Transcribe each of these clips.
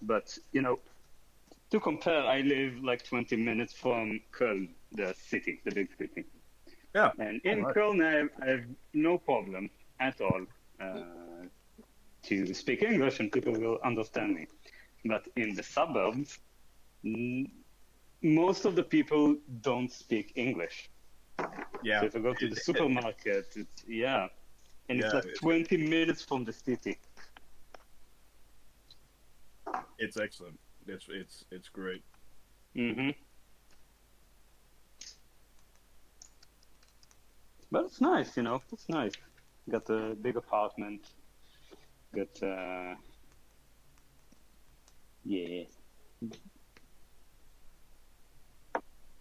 but to compare, I live like 20 minutes from Köln, the city, the big city. Yeah. And All in right. Köln, I have no problem at all to speak English and people will understand me. But in the suburbs, n- most of the people don't speak English. So Yeah. if I go to the supermarket, and it's Yeah. like 20 minutes from the city. It's excellent. It's great. Hmm. But it's nice, it's nice. Got a big apartment, got, yeah,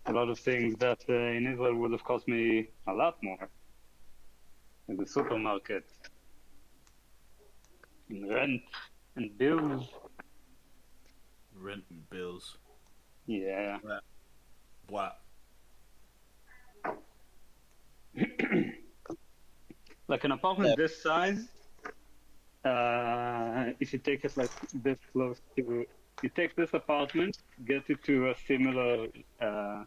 a lot of things that in Israel would have cost me a lot more. In the supermarket, in rent, and bills. Rent and bills. Yeah. Blah. Blah. Like an apartment this size, if you take it like this close to, you take this apartment, get it to a similar uh,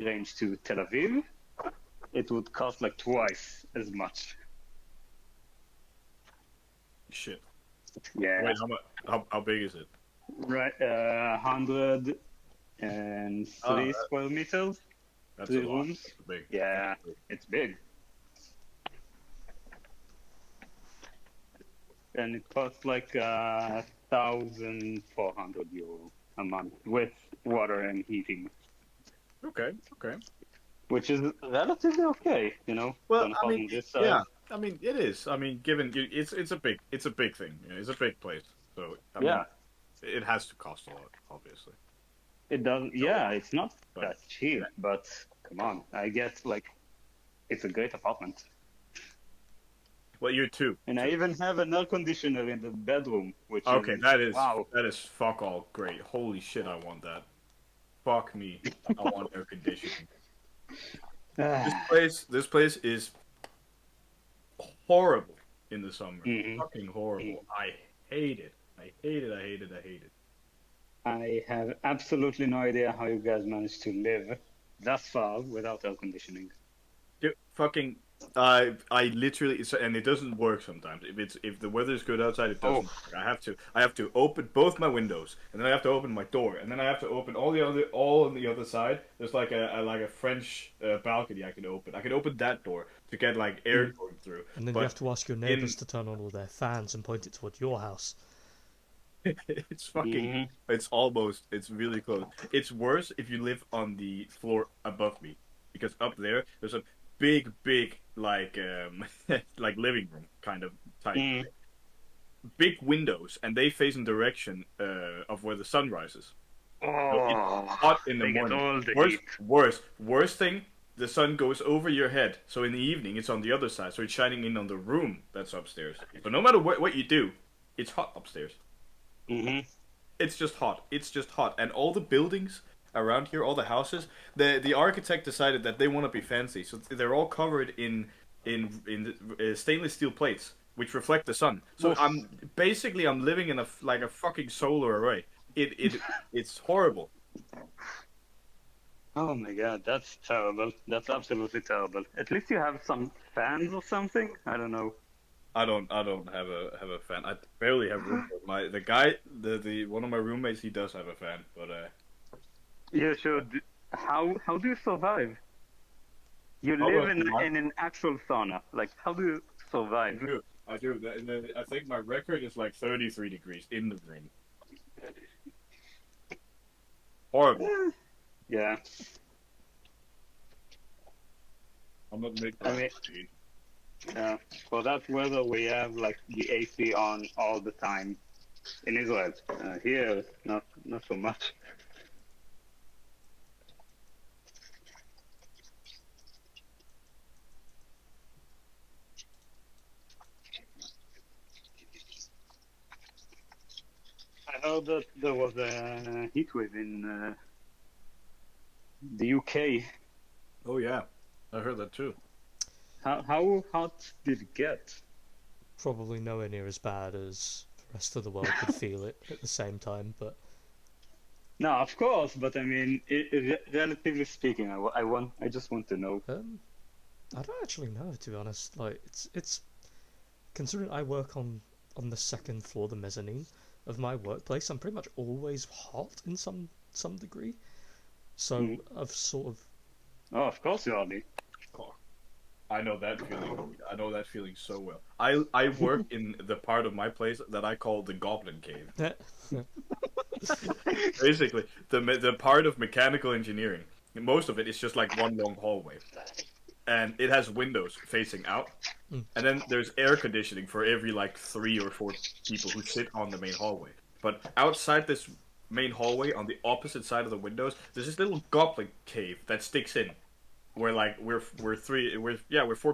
range to Tel Aviv, it would cost like twice as much. Shit. Yeah, Wait, how much? How big is it? right. 103 Oh, square meters, that's a three lot. rooms. That's big. That's Yeah, big. it's big, and it costs like 1,400 euro a month with water and heating, Okay. Okay. which is relatively okay, for Well, an I mean, apartment this yeah. size. I mean, it is. I mean, given it's a big thing. You know, it's a big place. So I mean, Yeah, it has to cost a lot, obviously. it does. So, Yeah, it's not but that cheap, but come on, I get like it's a great apartment, well, you too. and I Too. even have an air conditioner in the bedroom, which Okay, is wow. that is fuck all great. Holy shit, I want that. Fuck me. I want air conditioning. This place is horrible in the summer. Mhm. Fucking horrible. I hate it. I hate it. I hate it. I hate it. I have absolutely no idea how you guys managed to live thus far without air conditioning. Dude, fucking I literally and it doesn't work sometimes. If the weather is good outside, it Oh, doesn't work. I have to open both my windows, and then I have to open my door, and then I have to open all on the other side. There's like a French balcony I can open. I can open that door to get like air mm, going through. And then you have But to ask your neighbours in to turn on all their fans and point it toward your house. it's fucking mhm. it's really close. It's worse if you live on the floor above me because up there there's a big like like living room kind of type Mm. big windows and they face in direction of where the sun rises. So it's Oh, hot in the they get morning. all the heat. Worst thing. The sun goes over your head, so in the evening it's on the other side, so it's shining in on the room that's upstairs. So no matter what you do, it's hot upstairs. Hmm. It's just hot. It's just hot. And all the buildings around here, all the houses, the architect decided that they want to be fancy, so they're all covered in stainless steel plates which reflect the sun. So Oof. I'm living in a fucking solar array. It's horrible. Oh my God, that's terrible. That's absolutely terrible. At least you have some fans or something. I don't know. I don't have a fan. I barely have room for it. My the guy the one of my roommates he does have a fan, but You should. How do you survive? You how live about in mine? in an actual sauna. Like, how do you I survive? do. I do. I think my record is like 33 degrees in the room. Horrible. Eh, yeah. I'm not making I mean, it. for that weather, we have like the AC on all the time in Israel. Here, not so much. I heard that there was a heat wave in the UK. Oh yeah, I heard that too. How hot did it get? Probably nowhere near as bad as rest of the world would feel it at the same time. But No, of course, but I mean, relatively speaking, I just want to know. I don't actually know, to be honest. Like it's considering I work on the second floor, the mezzanine of my workplace. I'm pretty much always hot in some degree. So I've sort of Oh, of course you are, Lee. Oh, I know that feeling. I know that feeling so well. I work in the part of my place that I call the Goblin Cave. Basically, the part of mechanical engineering. Most of it is just like one long hallway, and it has windows facing out, and then there's air conditioning for every like 3 or 4 people who sit on the main hallway. But outside this main hallway, on the opposite side of the windows, there's this little Goblin Cave that sticks in. Where like we're 4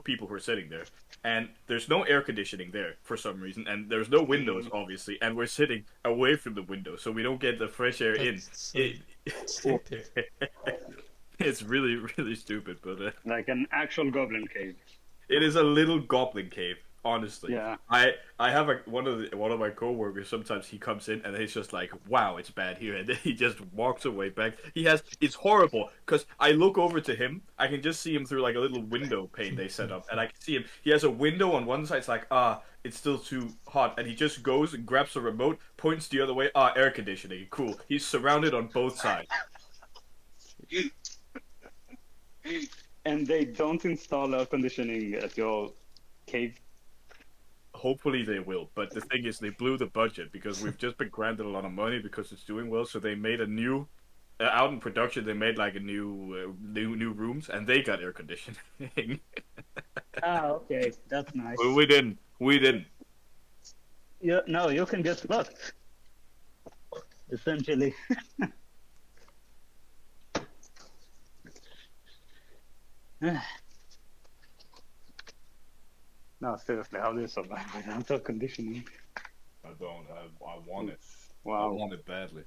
people who are sitting there, and there's no air conditioning there for some reason, and there's no windows obviously, and we're sitting away from the window, so we don't get the fresh air in. that's so stupid. It's really really stupid, but Like an actual goblin cave. it is a little goblin cave. Honestly, Yeah. I have one of my coworkers. Sometimes he comes in and he's just like, "Wow, it's bad here," and then he just walks away back. It's horrible because I look over to him. I can just see him through like a little window pane they set up, and I can see him. He has a window on one side. It's like, it's still too hot, and he just goes and grabs the remote, points the other way. Air conditioning, cool. He's surrounded on both sides. And they don't install air conditioning at your cave. Hopefully they will, but the thing is, they blew the budget because we've just been granted a lot of money because it's doing well. So they made a new, out in production, they made like a new rooms, and they got air conditioning. Okay, that's nice. But we didn't. We didn't. No, you can get fucked. Essentially. No, seriously, how do you survive without air conditioning? I don't. I want it. I Wow. want it badly.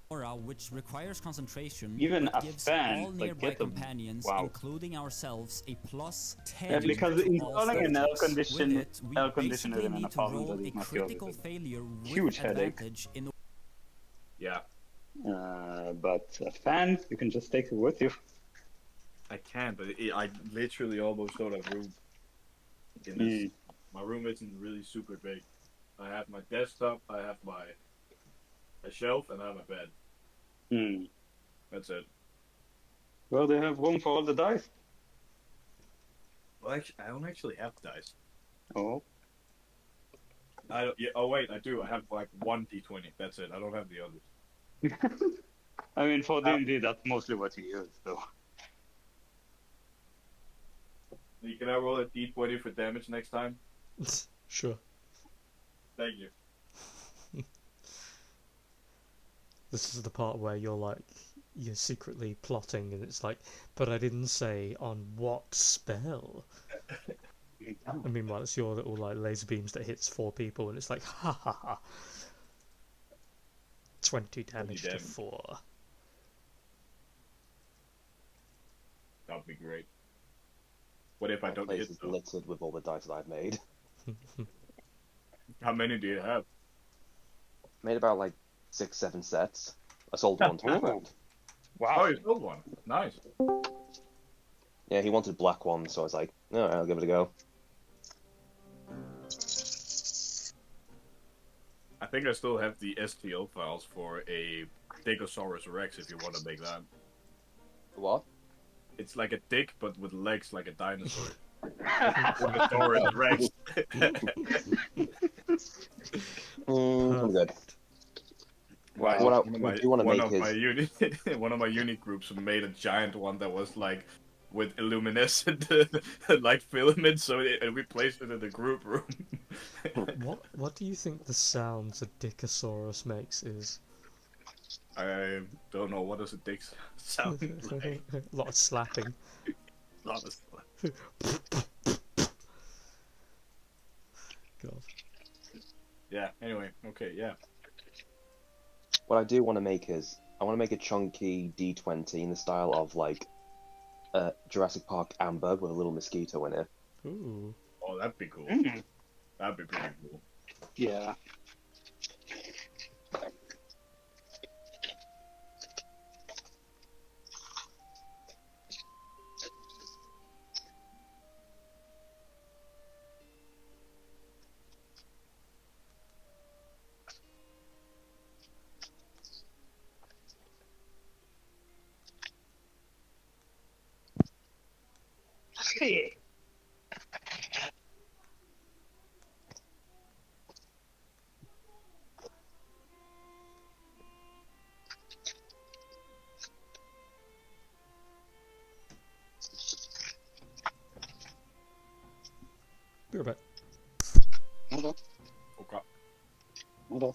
Aura, which requires concentration, Even but a gives fan, all like, nearby get them. companions, Wow. including ourselves, a plus 10. Yeah, because to all installing an statistics. With it, we air conditioner basically in an need to apartment roll that a is not yours critical is a failure with huge headache. advantage in Yeah, but a fan, you can just take it with you. I can, but I literally almost don't have room. In this, my room isn't really super big. I have my desktop, I have a shelf, and I have my bed. That's it. Well, they have room for all the dice. Well, actually, I don't actually have dice. Oh. I don't, yeah. Oh wait, I do. I have like one d20. That's it. I don't have the others. I mean, for D&D, that's mostly what you use, so. Can I roll a d20 for damage next time? Sure. Thank you. This is the part where you're secretly plotting, and it's like, but I didn't say on what spell. And meanwhile, it's your little like laser beams that hits 4 people, and it's like, ha ha ha. 20 damage to 4. That'd be great. What if I don't place hit is though? littered with all the dice that I've made. How many do you have? Made about like 6-7 sets. I sold one to a friend. Wow. Oh, you sold one. Nice. Yeah, he wanted black one, so I was like, alright, I'll give it a go. I think I still have the STL files for a Stegosaurus Rex if you want to make that. What? It's like a dick, but with legs like a dinosaur. Stegosaurus Rex. I'm good. Wow. What I do want to one make of is... my unit, one of my unit groups made a giant one that was like with luminescent like filaments, so we placed it in the group room. What do you think the sounds a Dickosaurus makes is? I don't know, what does a dick sound like? A lot of slapping. Lot of stuff. God. Yeah. Anyway. Okay. Yeah. What I do want to make is, I want to make a chunky D20 in the style of, like, Jurassic Park Amber with a little mosquito in it. Ooh. Oh, that'd be cool. That'd be pretty cool. Yeah. coffee. Be right back. Hold on. Okay. Hold on.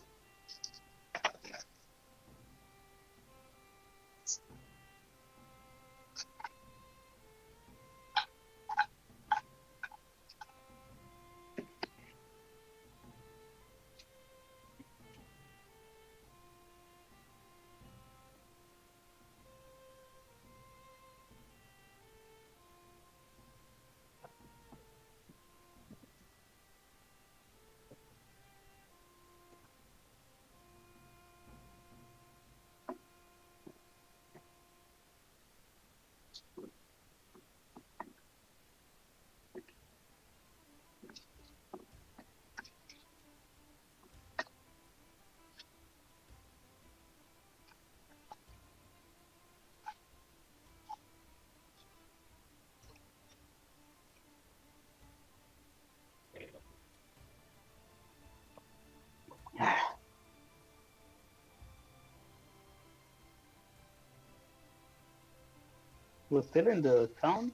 We're still in the town?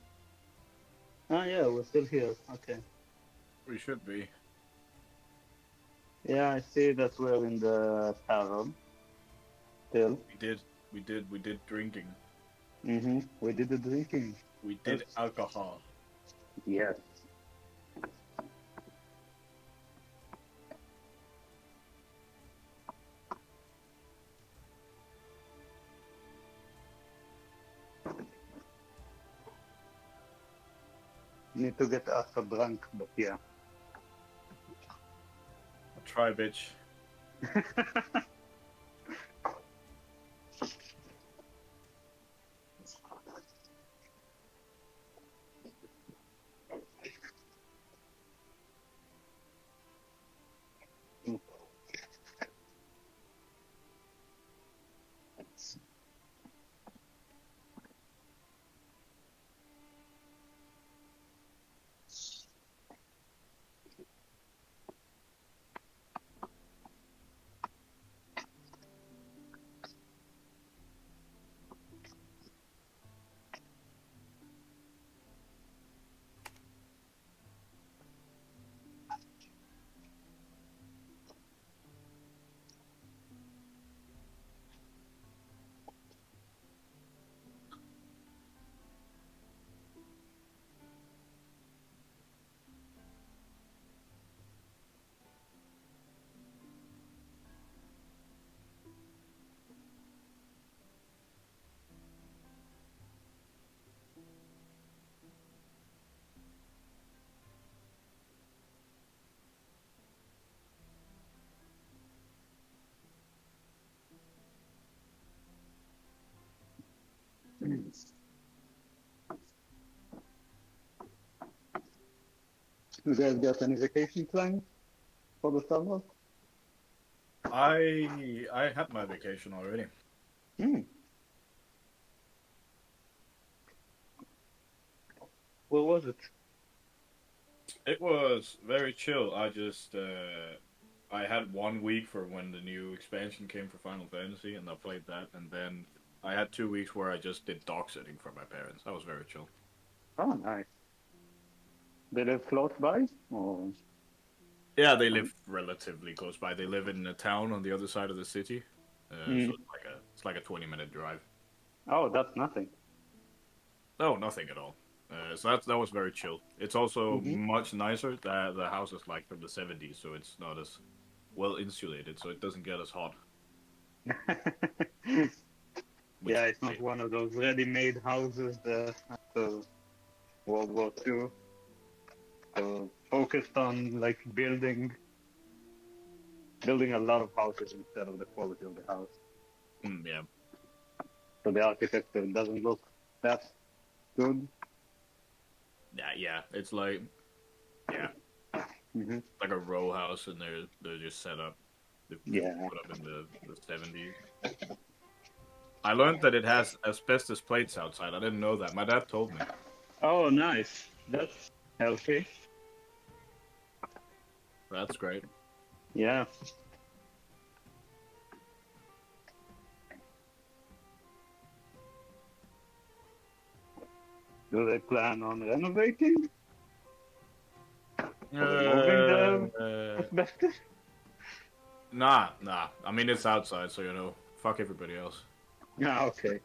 Oh yeah, we're still here. Okay. We should be. Yeah, I see that we're in the tavern. Still. We did drinking. We did the drinking. We did That's- alcohol. Yes. Need to get us a drunk, but yeah. Try, bitch. You guys got any vacation plans for the summer? I had my vacation already. Hmm. Where was it? It was very chill. I had 1 week for when the new expansion came for Final Fantasy, and I played that, and then I had 2 weeks where I just did dog sitting for my parents. That was very chill. Oh, nice. They live close by? Or... Yeah, they live relatively close by. They live in a town on the other side of the city, so Mm. it's like a 20-minute drive. Oh, that's nothing. No, nothing at all. So that was very chill. It's also Mm-hmm. much nicer. The house is like from the 70s, so it's not as well insulated, so it doesn't get as hot. Which Yeah, is it's not great. one of those ready-made houses after World War II. So focused on like building a lot of houses instead of the quality of the house. Yeah. So the architecture doesn't look that good. Yeah. It's like Mm-hmm. like a row house, and they're just set up. They Yeah. put up in the 70s. I learned that it has asbestos plates outside. I didn't know that. My dad told me. Oh, nice. That's healthy. That's great. Yeah. Do they plan on renovating? Or removing the asbestos? Nah. I mean, it's outside, so fuck everybody else. Yeah, okay.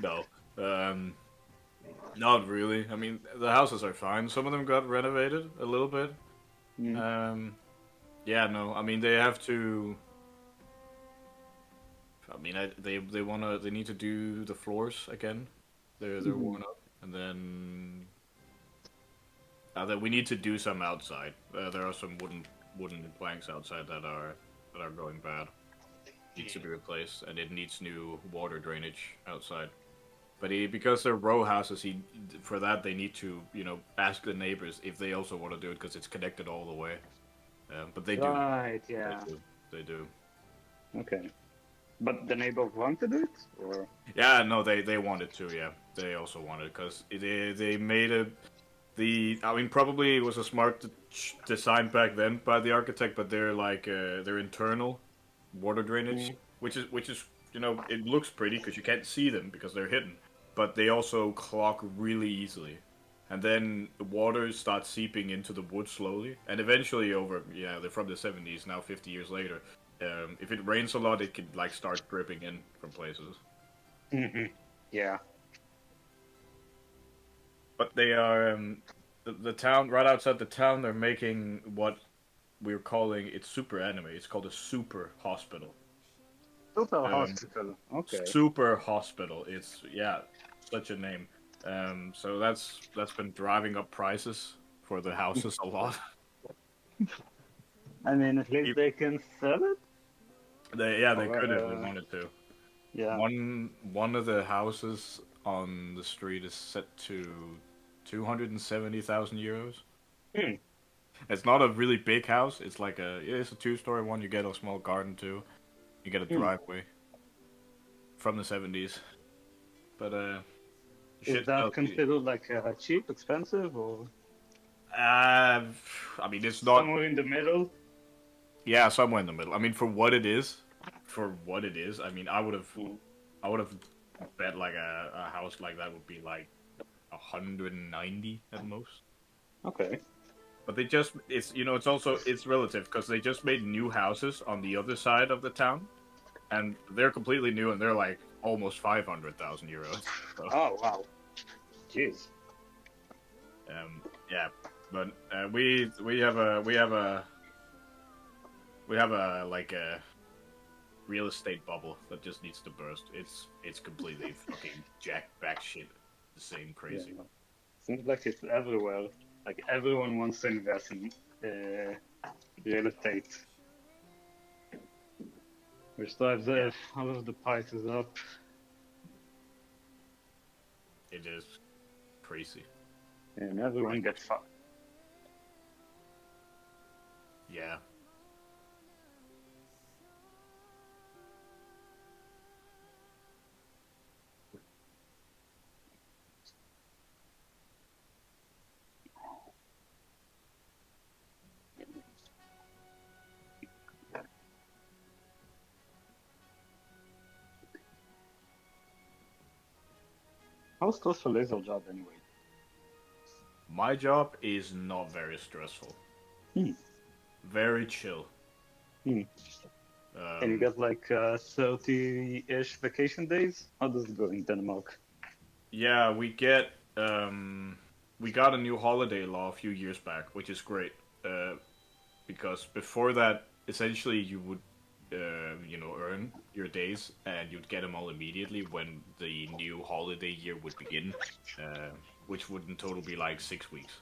No, um, not really. I mean, the houses are fine. Some of them got renovated a little bit. Mm. Yeah, no. I mean, they have to. I mean, they need to do the floors again. They're worn up, and then we need to do some outside. There are some wooden planks outside that are going bad. Needs to be replaced, and it needs new water drainage outside. But because they're row houses, for that they need to ask the neighbors if they also want to do it because it's connected all the way. But they do. Right, yeah. They do. Okay. But the neighbor wanted it? Or? Yeah, no, they wanted to. Yeah, they also wanted because they made I mean, probably it was a smart design back then by the architect, but they're like their internal water drainage, which is it looks pretty because you can't see them because they're hidden, but they also clog really easily, and then the water starts seeping into the wood slowly, and eventually they're from the 70s now, 50 years later. If it rains a lot, it could like start dripping in from places. Yeah. But they are the town right outside the town. They're making what we're calling it's super anime. It's called a super hospital. Total hospital. Okay. Super hospital. It's such a name. So that's been driving up prices for the houses a lot. I mean, at least they can sell it? They Or, could if they wanted to. yeah. One of the houses on the street is set to 270,000 euros. Hmm. It's not a really big house. It's like it's a 2-story one. You get a small garden too. You get a driveway from the 70s. But Is that considered like cheap, expensive, or I mean, it's not. somewhere in the middle? Yeah, somewhere in the middle. I mean, for what it is, I mean, I would have bet like a house like that would be like 190 at most. Okay. But it's relative because they just made new houses on the other side of the town, and they're completely new, and they're like almost 500,000 euros. So, Oh, wow. Jeez. yeah, but we have a like a real estate bubble that just needs to burst. It's completely fucking jacked back shit, the same crazy. Yeah. Seems like it's everywhere. Like everyone wants to invest in real estate, which drives all of the prices up. It is crazy. And everyone gets fucked. Yeah. How stressful is your job anyway? My job is not very stressful. Very chill. And you get like 30-ish vacation days? How does it go in Denmark? Yeah, we got a new holiday law a few years back, which is great. Because before that, essentially you would, earn your days and you'd get them all immediately when the new holiday year would begin, which would in total be like 6 weeks.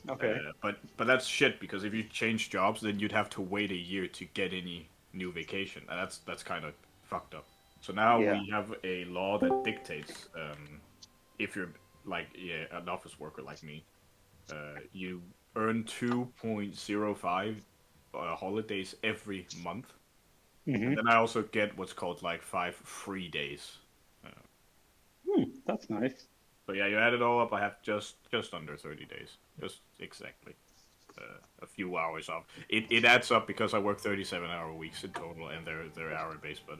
Okay. But that's shit because if you change jobs, then you'd have to wait a year to get any new vacation, and that's kind of fucked up. So now we have a law that dictates if you're like an office worker like me, you earn 2.05 holidays every month, and then I also get what's called like 5 free days. That's nice. So yeah, you add it all up. I have just under 30 days, just exactly. A few hours off. It adds up because I work 37-hour weeks in total, and they're hour based, but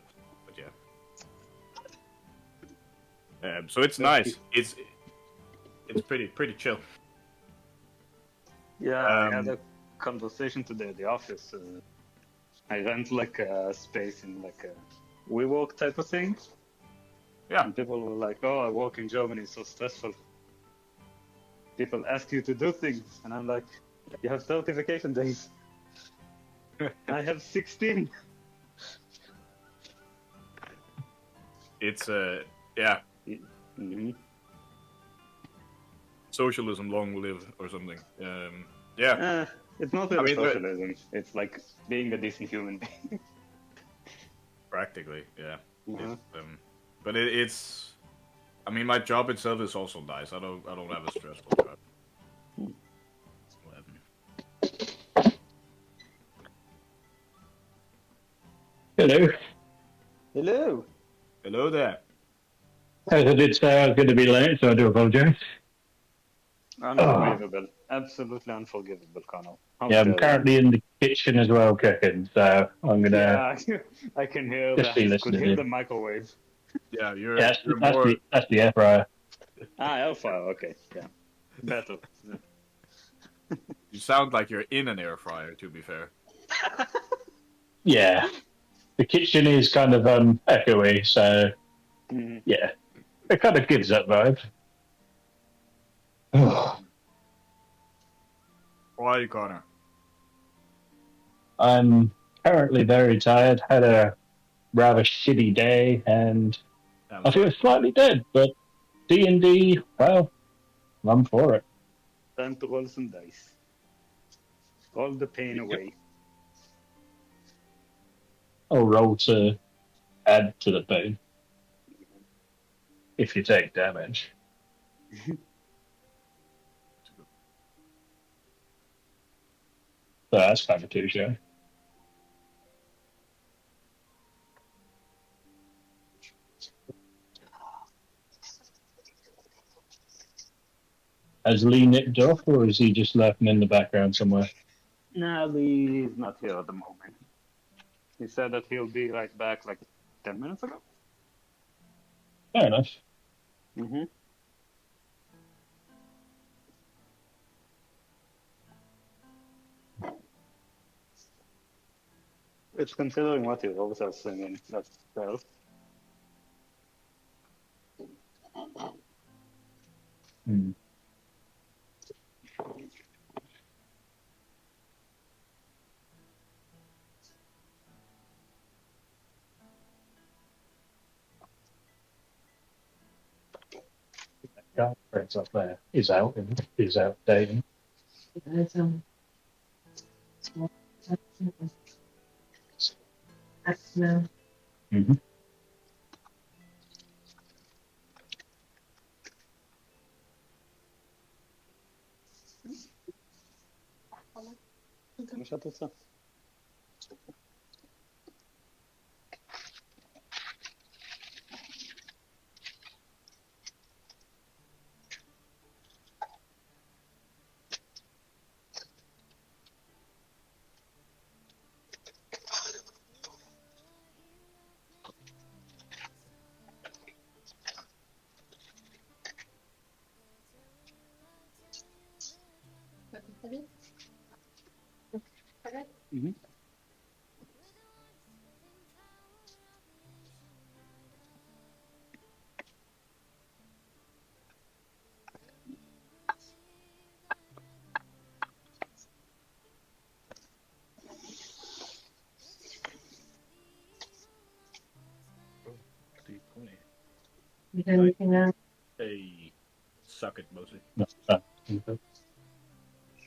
yeah. So it's nice. It's pretty chill. Yeah, I had a conversation today at the office. I rent like a space in like a WeWork type of thing, Yeah. and people were like, "Oh, I work in Germany, it's so stressful. People ask you to do things," and I'm like, "You have 30 vacation days. I have 16." It's yeah. Mm-hmm. Socialism, long live, or something. Yeah. It's not I really mean, socialism. It's like being a decent human being. practically, yeah. Uh-huh. But it's. I mean, my job itself is also nice. I don't have a stressful job. 11. Hello. Hello. Hello there. As I did say, I was going to be late, so I do apologise. Unforgivable. Absolutely unforgivable, Connell. How Yeah, I'm dare you. currently in the kitchen as well cooking, so I'm going to Yeah, I can hear just be that. Could listening hear in. the microwave. Yeah, you're Yeah, more. that's the air fryer. Air fryer. Okay, yeah, better. You sound like you're in an air fryer. To be fair. Yeah. The kitchen is kind of echoey, so Mhm. yeah. It kind of gives that vibe. Why, Connor? I'm currently very tired, had a rather shitty day, and I'm I feel sorry. slightly dead, but D&D, well, I'm for it. Time to roll some dice. Roll the pain Yep. away. I'll roll to add to the pain if you take damage. So that's kind of touche. Has Lee nipped off, or is he just lurking in the background somewhere? No, he's not here at the moment. He said that he'll be right back like 10 minutes ago. Fair enough. Mm-hmm. It's considering what you rolled us singing. That's fair. Hmm. Guy friends up there is out and is out dating. Mm-hmm. מי שאת רוצה. Mhm. Hey, suck it, mostly. No,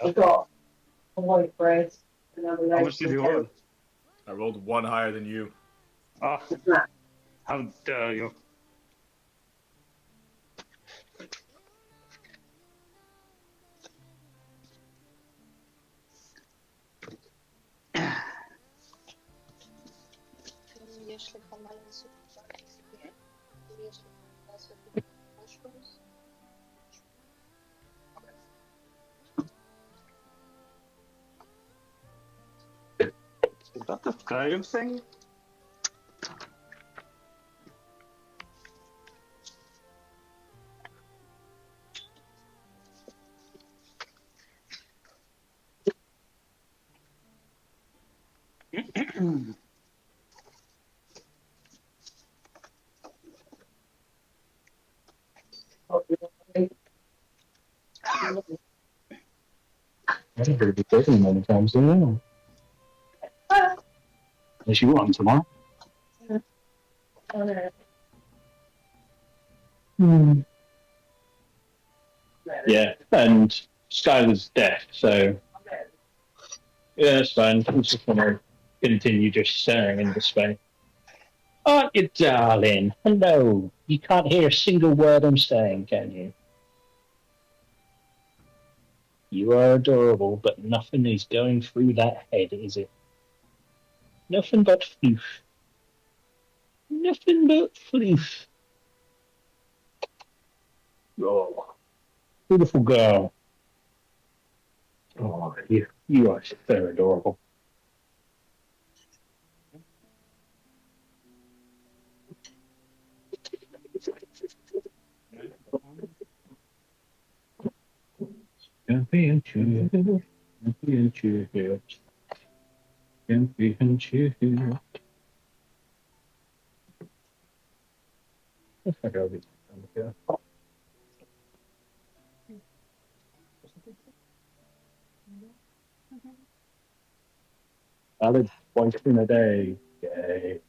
We've got a white bread, another How leg much did you roll? I rolled one higher than you. Ah, how dare you. Если формально если mushrooms. Is that the Skyrim thing? I don't really be taking them anytime soon. Unless you want them tomorrow. Hmm. Yeah, and Skylar's deaf, so yeah, it's fine. I'm just gonna continue just staring into space. Aren't you, darling? Hello. You can't hear a single word I'm saying, can you? You are adorable, but nothing is going through that head, is it? Nothing but floof. Nothing but floof. Oh, beautiful girl. Oh, you are so adorable. Champion, champion. I forgot what it's called. Valid twice in a day. Yay.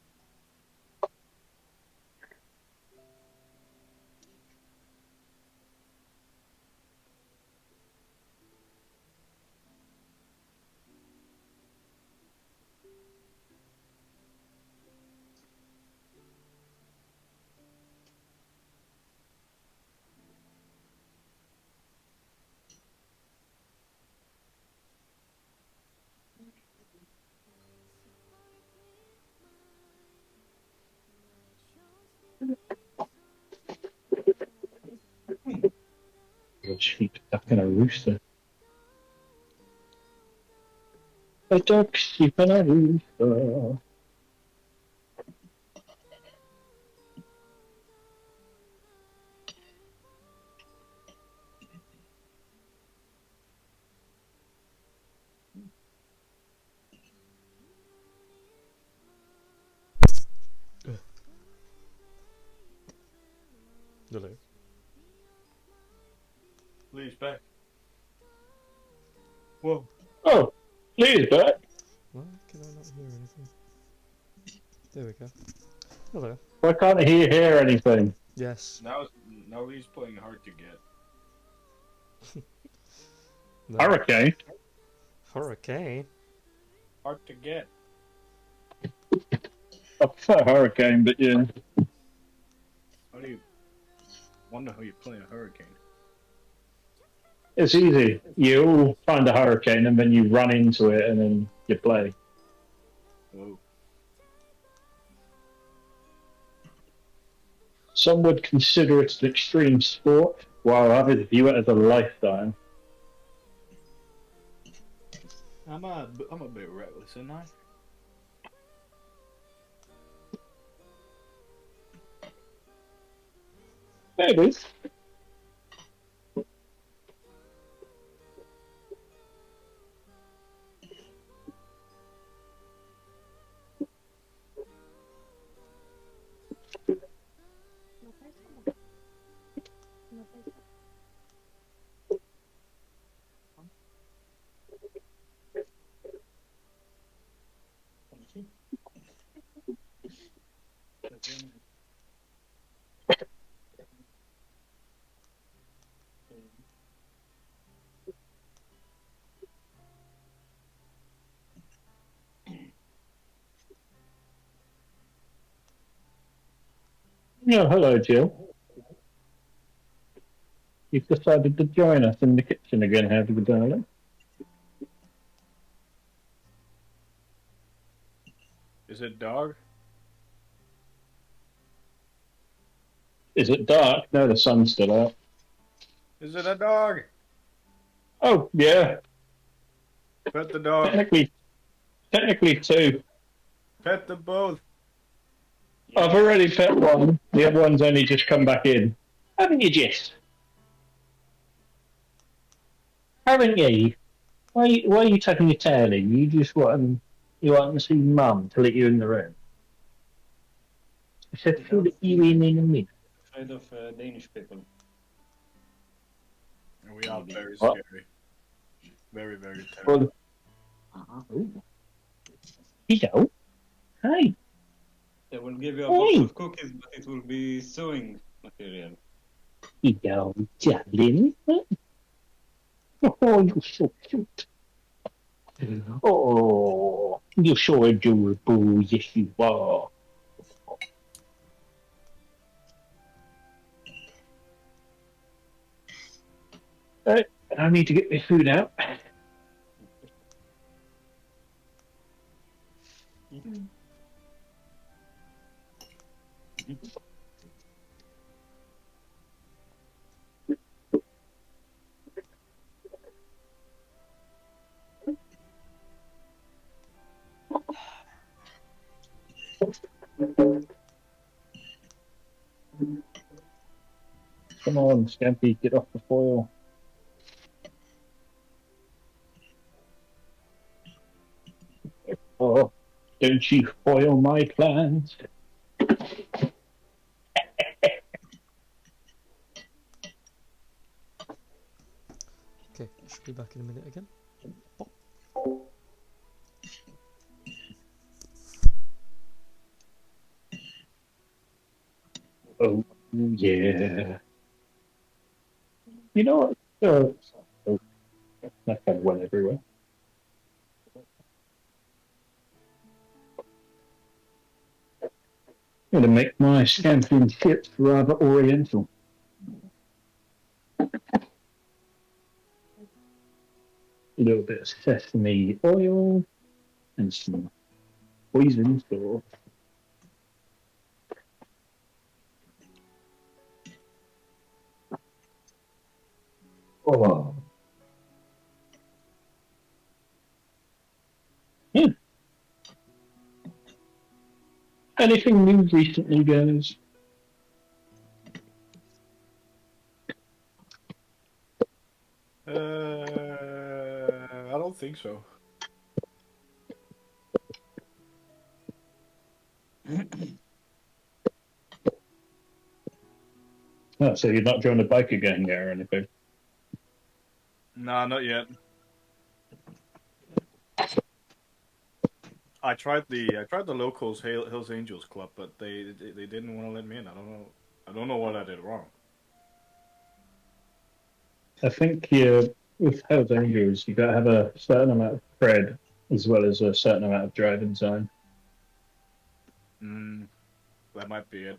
A sheep duck and a rooster. A duck, sheep, and a rooster. Hello. Lee's back. Whoa. Oh, please, Bert. Why can I not hear anything? There we go. Hello. Why can't he hear anything? Yes. Now Lee's playing hard to get. No. Hurricane? Hurricane? Hard to get. I prefer hurricane, but yeah. How do you wonder how you play a hurricane? It's easy. You find a hurricane and then you run into it and then you play. Oh. Some would consider it an extreme sport, while others view it as a lifestyle. I'm a bit reckless, isn't I? Maybe. Oh, hello, Jill. You've decided to join us in the kitchen again, have you, darling? Is it dog? Is it dark? No, the sun's still out. Is it a dog? Oh, yeah. Pet the dog. Technically two. Pet them both. I've already pet one. The other one's only just come back in. Haven't you, Jess? Haven't you? Why are you tucking your tail in? You want to see Mum to let you in the room. I said, she'll let you in a minute. Afraid of Danish people. And we are very What? scary. Very, very terrible. Ooh. Hello. Hi. They will give you a Hey. box of cookies, but it will be sewing material. Hello, darling. Oh, you're so cute. Oh, you're so adorable. Yes, you are. Right, I need to get my food out. Come on, Scampy, get off the foil. Oh, don't you foil my plans. Okay, I should be back in a minute again. Bop. Oh, yeah. You know what? Oh, that kind of went everywhere. I'm going to make my Scampian chips rather oriental. A little bit of sesame oil and some poison for. Oh. Yeah. Anything new recently, guys? I don't think so. Oh, so you're not joining the bike again, yeah, or anything? Nah, not yet. I tried the locals Hills Angels Club, but they didn't want to let me in. I don't know what I did wrong. I think with Hells Angels, you got to have a certain amount of cred as well as a certain amount of driving time. That might be it.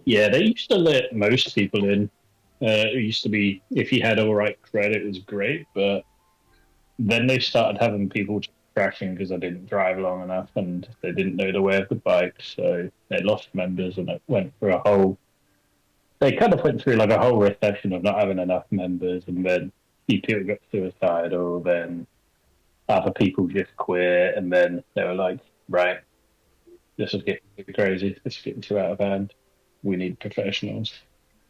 Yeah, they used to let most people in. It used to be if you had all right cred, it was great, but then they started having people crashing because they didn't drive long enough and they didn't know the way of the bike, so they lost members and it went through a whole. They kind of went through like a whole recession of not having enough members, and then people got suicidal, then other people just quit, and then they were like, right, this is getting crazy, this is getting too out of hand. We need professionals.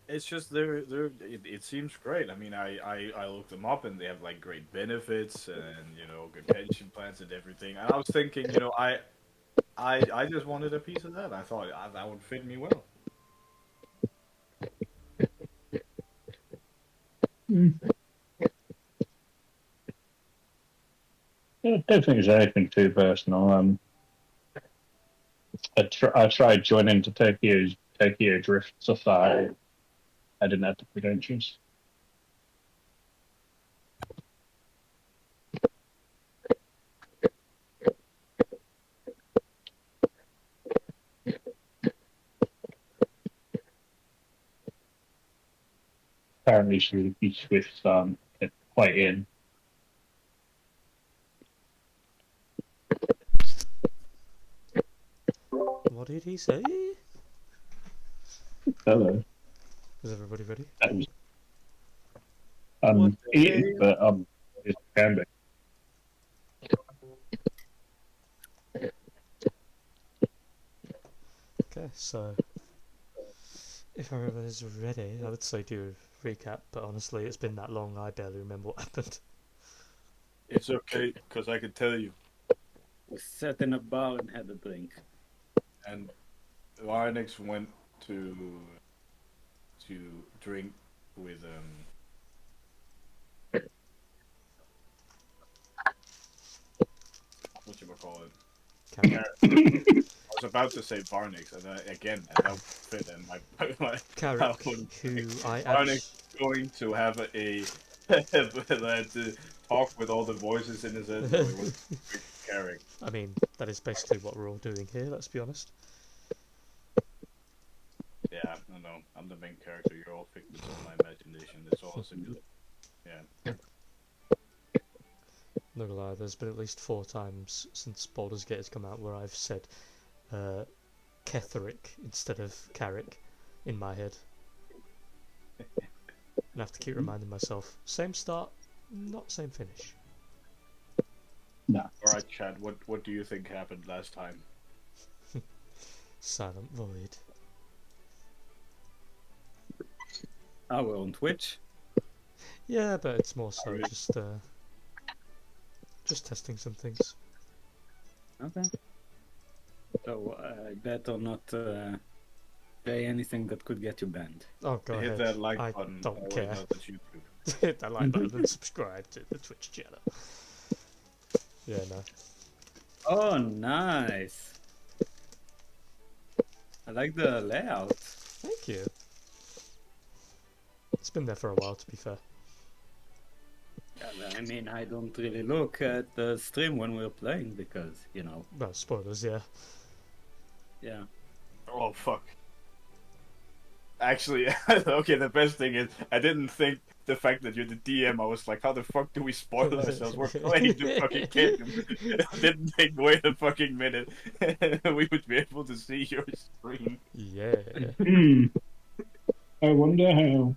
It's just it seems great. I mean, I looked them up and they have like great benefits and good pension plans and everything. And I was thinking, I just wanted a piece of that. I thought that would fit me well. I don't think it's anything too personal. I tried joining to Tokyo Drift Society. I didn't have the credentials. Apparently, Suzuki Swift's quite in. What did he say? Hello. Is everybody ready? I'm eating, but I'm just gambling. Okay, so if everyone's ready, I would say do a recap, but honestly, it's been that long, I barely remember what happened. It's okay, because I can tell you. We sat in a bar and had a drink. And Varnix went to drink with whatchamacallit? Carrick. I was about to say Varnix, and and that would fit in my Carrick, who I Varnix going to have a to talk with all the voices in his head. No, it was Carrick. I mean, that is basically what we're all doing here, let's be honest. Yeah, no, I'm the main character. You're all figments of my imagination. It's all a simulation. Yeah. Not gonna lie, there's been at least 4 times since Baldur's Gate has come out where I've said Ketherick instead of Carrick in my head. And I have to keep reminding myself, same start, not same finish. No. Alright, Chad, what do you think happened last time? Silent Void. Oh, we're on Twitch? Yeah, but it's more so just testing some things. Okay. So, I better not say anything that could get you banned. Oh, go Hit ahead. that like I button. don't Oh, care. wait, no, that's YouTube. Hit that like button and subscribe to the Twitch channel. Yeah, no. Oh, nice. I like the layout. Thank you. It's been there for a while, to be fair. Yeah, I mean, I don't really look at the stream when we're playing because, you know. Well, spoilers, yeah. Yeah. Oh, fuck. Actually, okay, the best thing is, I didn't think the fact that you're the DM, I was like, how the fuck do we spoil ourselves? We're playing the fucking game. I didn't think, wait a fucking minute. We would be able to see your screen. Yeah. I wonder how.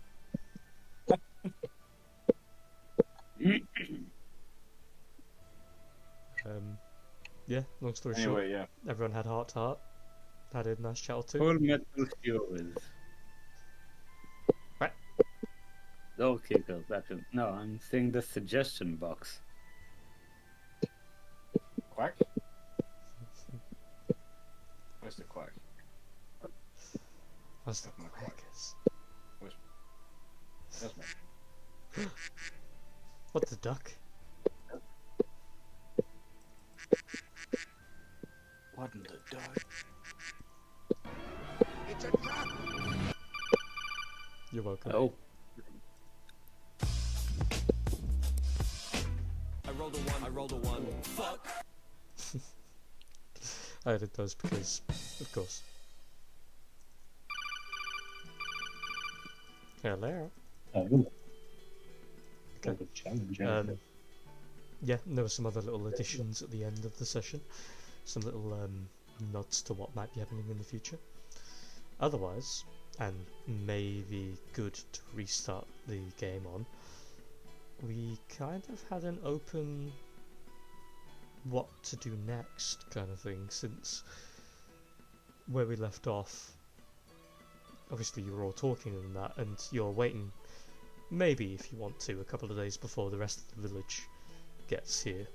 Yeah, long story Anyway, short, yeah. everyone had heart to heart. Had a nice chat or two. Full Metal Furies. What? Door kickers, actually. No, I'm saying the suggestion box. Quack? Where's the quack? That's the My quackers. That's my... What, the duck? What in the dog? You're welcome. Oh. I rolled a one. Fuck! I added those because, of course. Hello. Oh, Okay. good challenge. Yeah, there were some other little additions at the end of the session. Some little nods to what might be happening in the future. Otherwise, and maybe good to restart the game on, we kind of had an open what to do next kind of thing, since where we left off, obviously you were all talking and that, and you're waiting, maybe if you want to, a couple of days before the rest of the village gets here.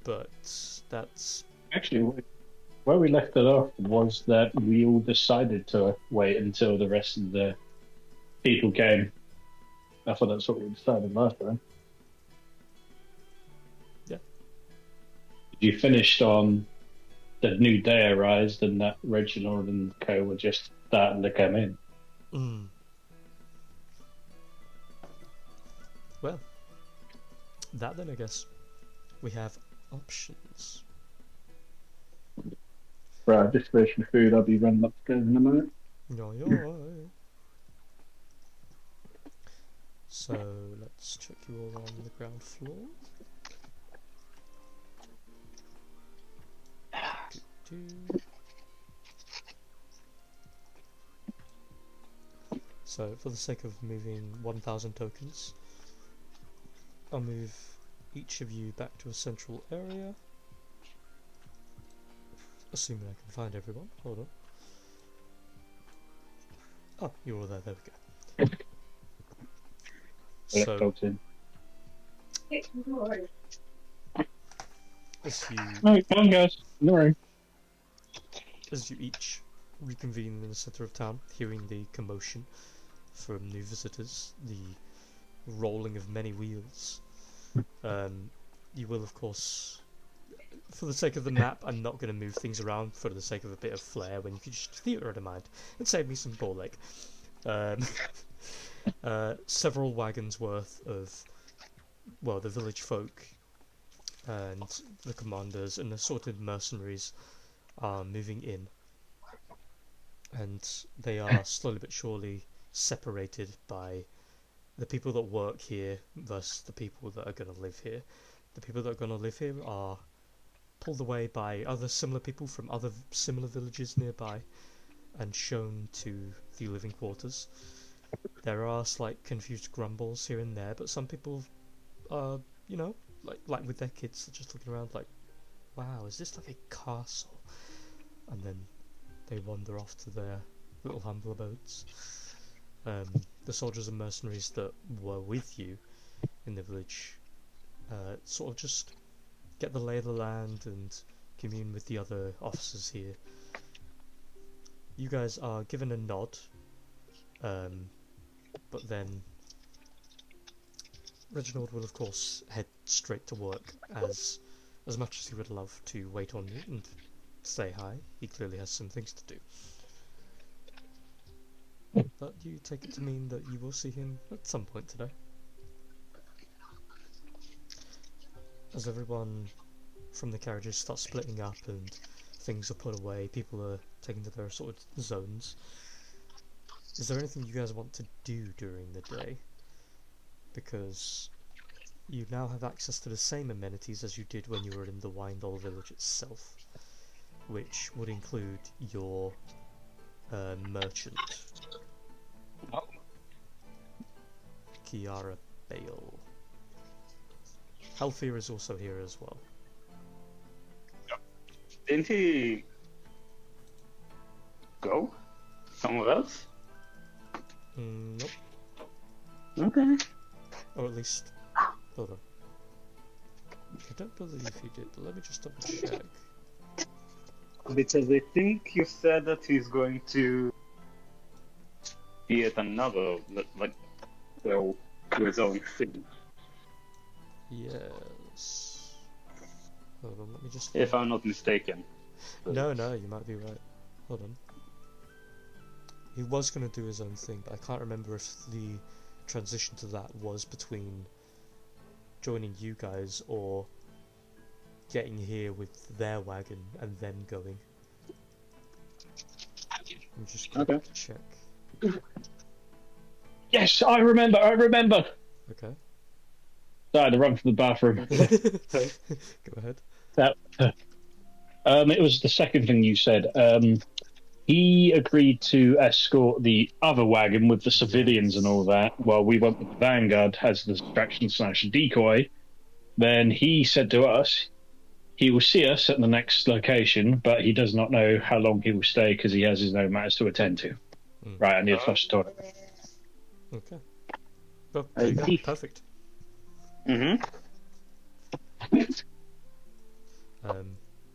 But that's... Actually, where we left it off was that we all decided to wait until the rest of the people came. I thought that's what we decided last time. Yeah. You finished on the new day arised and that Reginald and co were just starting to come in. Well, that then I guess we have options. Right, just finish my food. I'll be running upstairs in a minute. Yo. So let's check you all on the ground floor. So for the sake of moving 1,000 tokens, I'll move each of you back to a central area. Assuming I can find everyone. Hold on. Oh, you're all there. There we go. Let So, dogs in. as you No, come on, guys. In the room. as you each reconvene in the centre of town, hearing the commotion from new visitors, the rolling of many wheels, you will, of course, for the sake of the map, I'm not going to move things around for the sake of a bit of flair when you could just theatre of mind and save me some ball leg. Several wagons worth of, well, the village folk and the commanders and assorted mercenaries are moving in, and they are slowly but surely separated by the people that work here versus the people that are going to live here. The people that are going to live here are pulled away by other similar people from other similar villages nearby and shown to the living quarters. There are slight confused grumbles here and there, but some people are, you know, like with their kids, they're just looking around like, wow, is this like a castle? And then they wander off to their little humbler boats. The soldiers and mercenaries that were with you in the village sort of just get the lay of the land and commune with the other officers here. You guys are given a nod, but then Reginald will of course head straight to work, as much as he would love to wait on you and say hi. He clearly has some things to do. But you take it to mean that you will see him at some point today. As everyone from the carriages starts splitting up and things are put away, people are taken to their sort of zones. Is there anything you guys want to do during the day? Because you now have access to the same amenities as you did when you were in the Windall village itself, which would include your merchant, Kiara Bale. Halfir is also here as well. Didn't he go somewhere else? Nope. Okay. Or at least, hold on. I don't believe he did, but let me just double check. Because I think you said that he's going to be at another, like, well, to his own thing. Yes. Hold on, let me just... If I'm not mistaken. No, you might be right. Hold on. He was going to do his own thing, but I can't remember if the transition to that was between joining you guys or getting here with their wagon and then going. Let me just check. Yes, I remember. Okay. I had to run from the bathroom. Go ahead. It was the second thing you said. He agreed to escort the other wagon with the civilians and all that, while we went with the Vanguard as the distraction/decoy. Then he said to us, he will see us at the next location, but he does not know how long he will stay because he has his own matters to attend to. Right, I need to flush the toilet. Okay. Well, there you go. Perfect.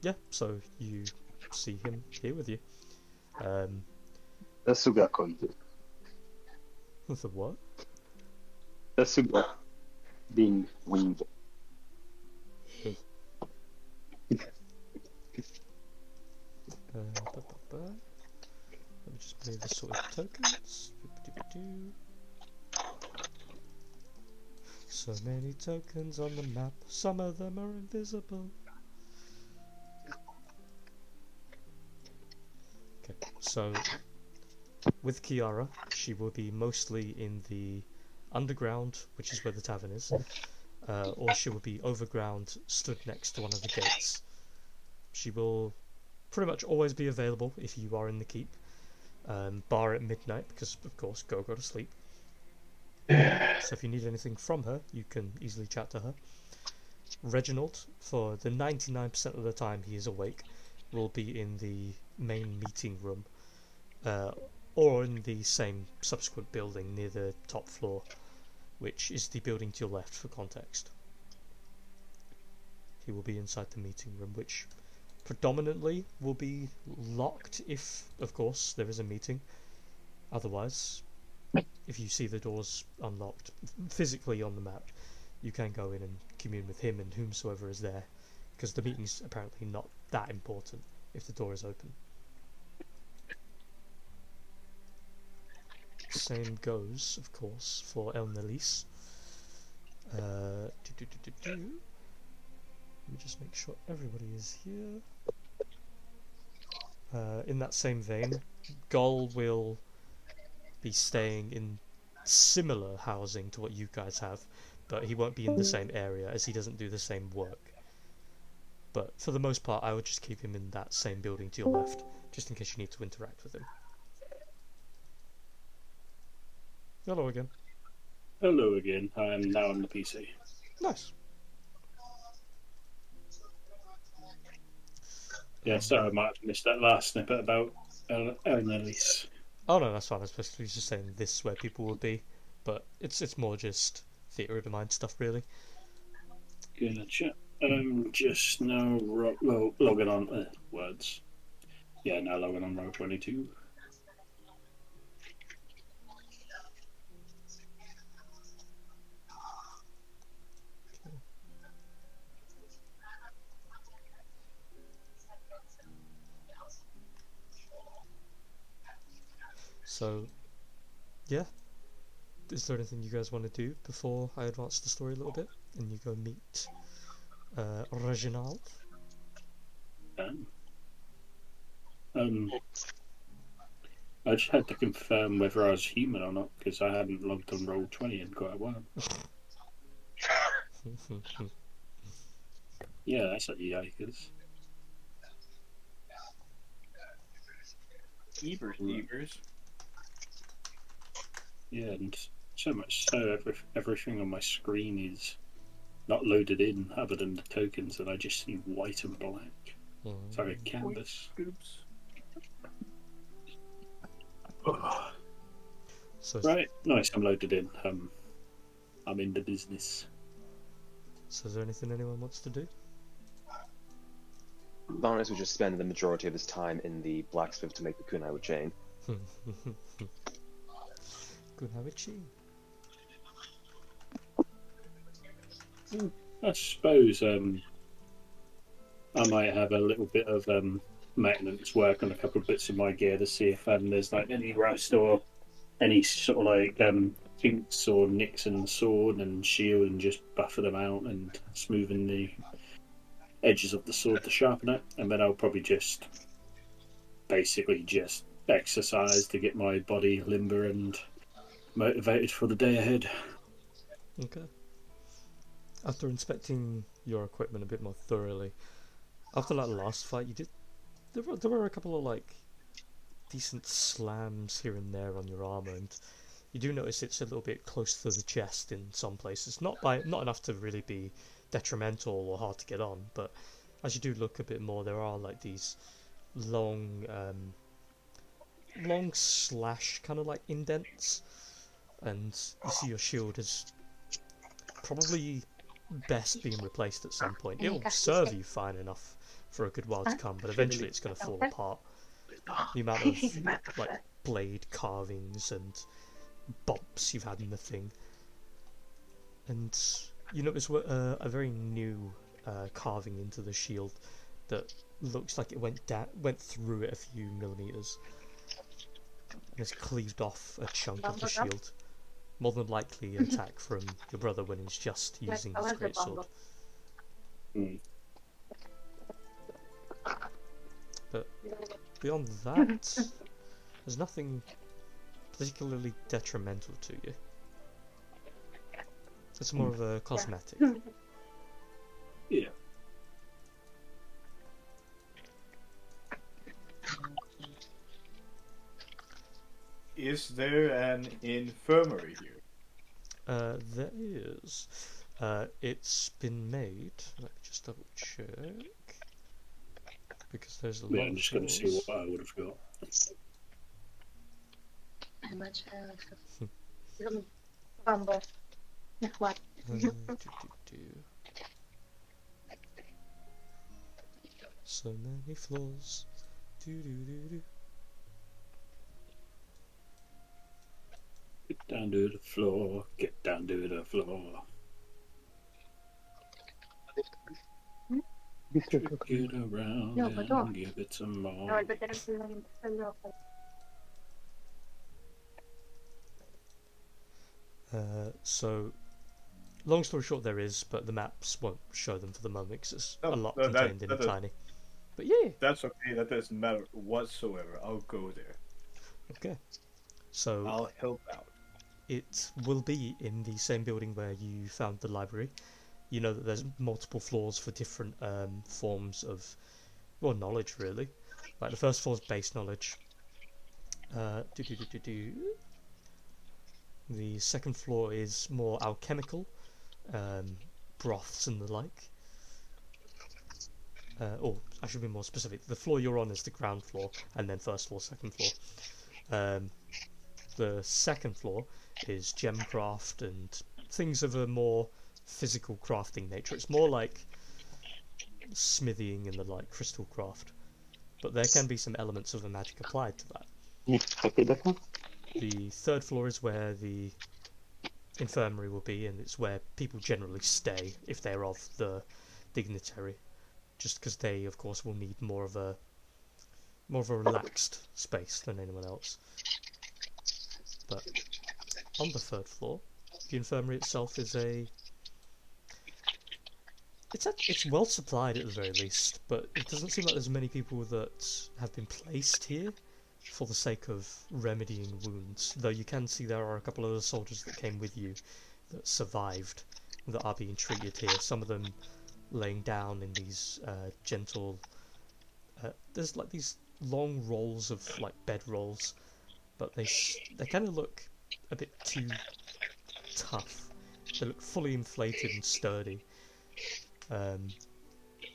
Yeah, so you see him here with you. Asuga called. The what? Asuga being winged. Let me just play the sort of tokens. So many tokens on the map, some of them are invisible. Okay, so with Kiara, she will be mostly in the underground, which is where the tavern is, or she will be overground, stood next to one of the gates. She will pretty much always be available if you are in the keep, bar at midnight, because of course go to sleep. So if you need anything from her, you can easily chat to her. Reginald, for the 99% of the time he is awake, will be in the main meeting room, or in the same subsequent building near the top floor, which is the building to your left for context. He will be inside the meeting room, which predominantly will be locked if, of course, there is a meeting. Otherwise, if you see the doors unlocked physically on the map, you can go in and commune with him and whomsoever is there, because the meeting's apparently not that important if the door is open. Same goes, of course, for El Nelis. Let me just make sure everybody is here. In that same vein, Gull will be staying in similar housing to what you guys have, but he won't be in the same area as he doesn't do the same work. But for the most part, I would just keep him in that same building to your left, just in case you need to interact with him. Hello again. Hello again. I am now on the PC. Nice. Yeah, sorry, I might have missed that last snippet about Elise. Oh no, that's fine. I was basically just saying this is where people will be, but it's more just theatre of the mind stuff, really. Gotcha. Just now logging on words. Yeah, now logging on row 22. So, yeah. Is there anything you guys want to do before I advance the story a little bit and you go meet Reginald? I just had to confirm whether I was human or not because I hadn't logged on roll 20 in quite a while. Yeah, that's like yikers. Evers. Yeah, and so much so everything on my screen is not loaded in other than the tokens, and I just see white and black. It's like a canvas. So right, nice, I'm loaded in. I'm in the business. So is there anything anyone wants to do? Varnus would just spend the majority of his time in the blacksmith to make the kunai chain. Kunai chain. I suppose I might have a little bit of maintenance work on a couple of bits of my gear to see if there's like any rust or any sort of like kinks or nicks in the sword and shield, and just buffer them out and smoothing the edges of the sword to sharpen it. And then I'll probably just basically just exercise to get my body limber and motivated for the day ahead. Okay. After inspecting your equipment a bit more thoroughly, after that last fight you did, there were a couple of like decent slams here and there on your armor, and you do notice it's a little bit close to the chest in some places. Not enough to really be detrimental or hard to get on, but as you do look a bit more, there are like these long slash kind of like indents, and you see your shield is probably best being replaced at some point. It'll serve you fine enough for a good while to come, but eventually it's going to fall apart. The amount of like blade carvings and bumps you've had in the thing, and you notice a very new carving into the shield that looks like it went through it a few millimeters and has cleaved off a chunk of the shield. More than likely an attack from your brother when he's just using his greatsword. But beyond that, there's nothing particularly detrimental to you. It's more of a cosmetic. Yeah. Is there an infirmary here? There is. It's been made. Let me just double check. Because there's a lot I'm of just going to see doors. what I would have got. ما تشعرش. بامبو. نخوات. So many floors. Get down to the floor. Get down to the floor. Trick it around No, but don't. and give it some No, more. but then I'm So, long story short, there is, but the maps won't show them for the moment because it's a lot No, contained in tiny. But yeah. That's okay. That doesn't matter whatsoever. I'll go there. Okay. So I'll help out. it will be in the same building where you found the library. You know that there's multiple floors for different forms of, well, knowledge really. Like the first floor is base knowledge. The second floor is more alchemical, broths and the like. I should be more specific. The floor you're on is the ground floor, and then first floor, second floor. The second floor is gemcraft and things of a more physical crafting nature. It's more like smithing and the like, crystal craft. But there can be some elements of the magic applied to that. The third floor is where the infirmary will be, and it's where people generally stay if they're of the dignitary, just because they, of course, will need more of a relaxed space than anyone else. But on the third floor, the infirmary itself is it's well supplied at the very least, but it doesn't seem like there's many people that have been placed here for the sake of remedying wounds, though you can see there are a couple of the soldiers that came with you that survived that are being treated here, some of them laying down in these gentle there's like these long rolls of like bed rolls, but they kind of look a bit too tough. They look fully inflated and sturdy.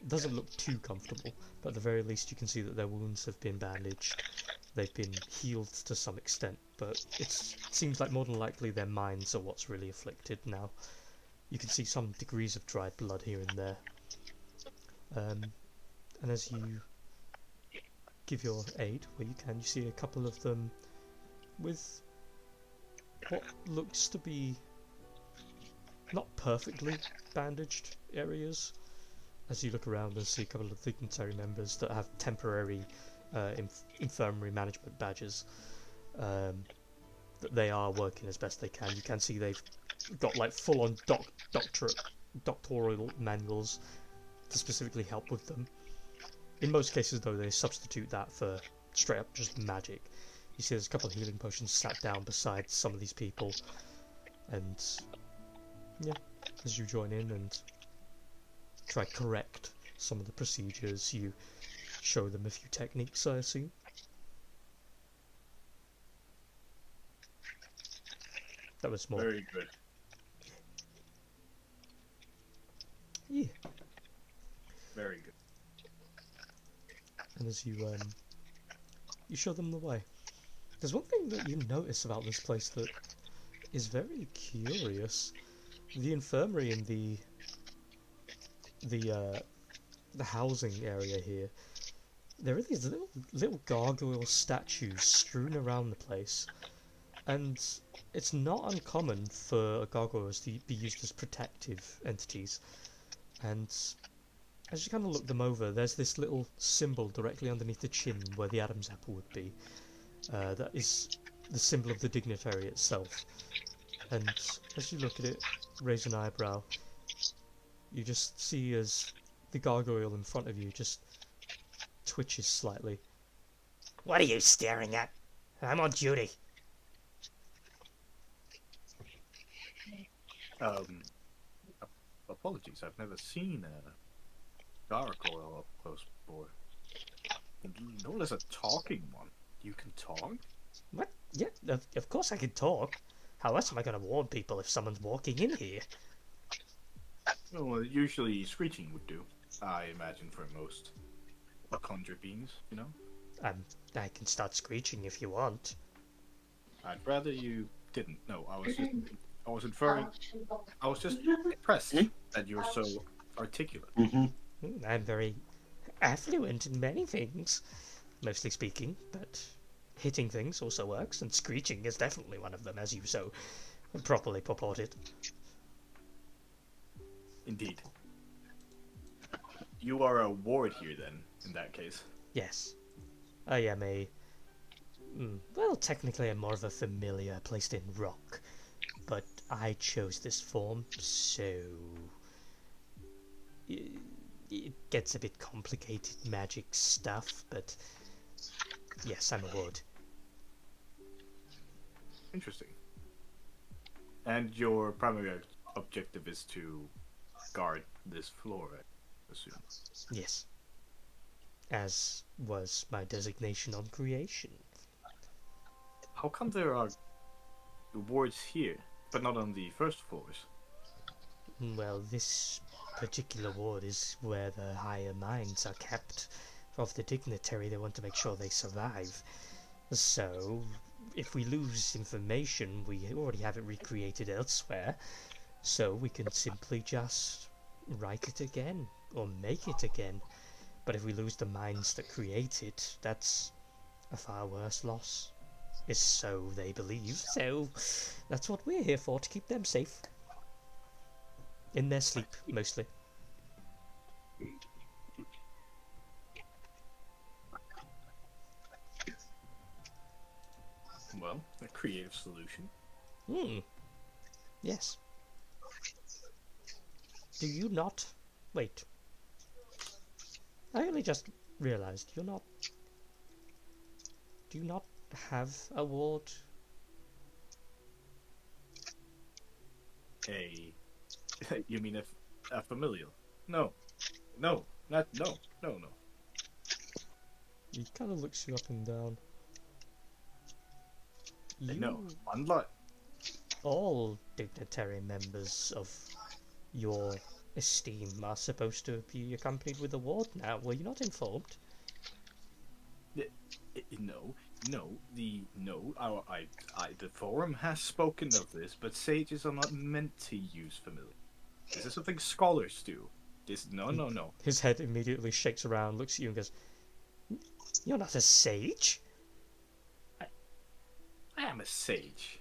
Doesn't look too comfortable, but at the very least you can see that their wounds have been bandaged. They've been healed to some extent, but it seems like more than likely their minds are what's really afflicted now. You can see some degrees of dried blood here and there. And as you give your aid where you can, you see a couple of them with what looks to be not perfectly bandaged areas. As you look around and see a couple of dignitary members that have temporary infirmary management badges, that they are working as best they can. You can see they've got like full-on doctoral manuals to specifically help with them. In most cases, though, they substitute that for straight up just magic. You see there's a couple of healing potions sat down beside some of these people, and yeah, as you join in and try correct some of the procedures, you show them a few techniques, I assume. That was more. Very good. Yeah. Very good. And as you show them the way, there's one thing that you notice about this place that is very curious. The infirmary in the housing area here, there are these little gargoyle statues strewn around the place, and it's not uncommon for gargoyles to be used as protective entities. And as you kind of look them over, there's this little symbol directly underneath the chin where the Adam's apple would be. That is the symbol of the dignitary itself. And as you look at it, raise an eyebrow, you just see as the gargoyle in front of you just twitches slightly. What are you staring at? I'm on duty. Apologies, I've never seen a gargoyle up close before. No, there's a talking one. You can talk? What? Yeah, of course I can talk. How else am I going to warn people if someone's walking in here? Well, usually screeching would do, I imagine, for most conjure beings, you know? I can start screeching if you want. I'd rather you didn't. No, I was inferring. I was just impressed that you're so articulate. I'm very affluent in many things, mostly speaking, but hitting things also works, and screeching is definitely one of them, as you so properly purported. Indeed. You are a ward here, then, in that case. Yes. I am a... well, technically I'm more of a familiar placed in rock, but I chose this form, so... It gets a bit complicated magic stuff, but yes, I'm a ward. Interesting. And your primary objective is to guard this floor, I assume. Yes. As was my designation on creation. How come there are wards here, but not on the first floors? Well, this particular ward is where the higher minds are kept of the dignitary. They want to make sure they survive. So, if we lose information, we already have it recreated elsewhere. So we can simply just write it again, or make it again. But if we lose the minds that create it, that's a far worse loss. Is so they believe. So, that's what we're here for, to keep them safe. In their sleep, mostly. Well, a creative solution. Yes. Do you not... Wait. I only just realized you're not... Do you not have a ward? You mean a familial? No. No. No. He kind of looks you up and down. No. Unlike... All dignitary members of your esteem are supposed to be accompanied with a ward now. Were you not informed? The forum has spoken of this, but sages are not meant to use familiar. This is something scholars do. No. His head immediately shakes around, looks at you and goes, "You're not a sage?" I am a sage.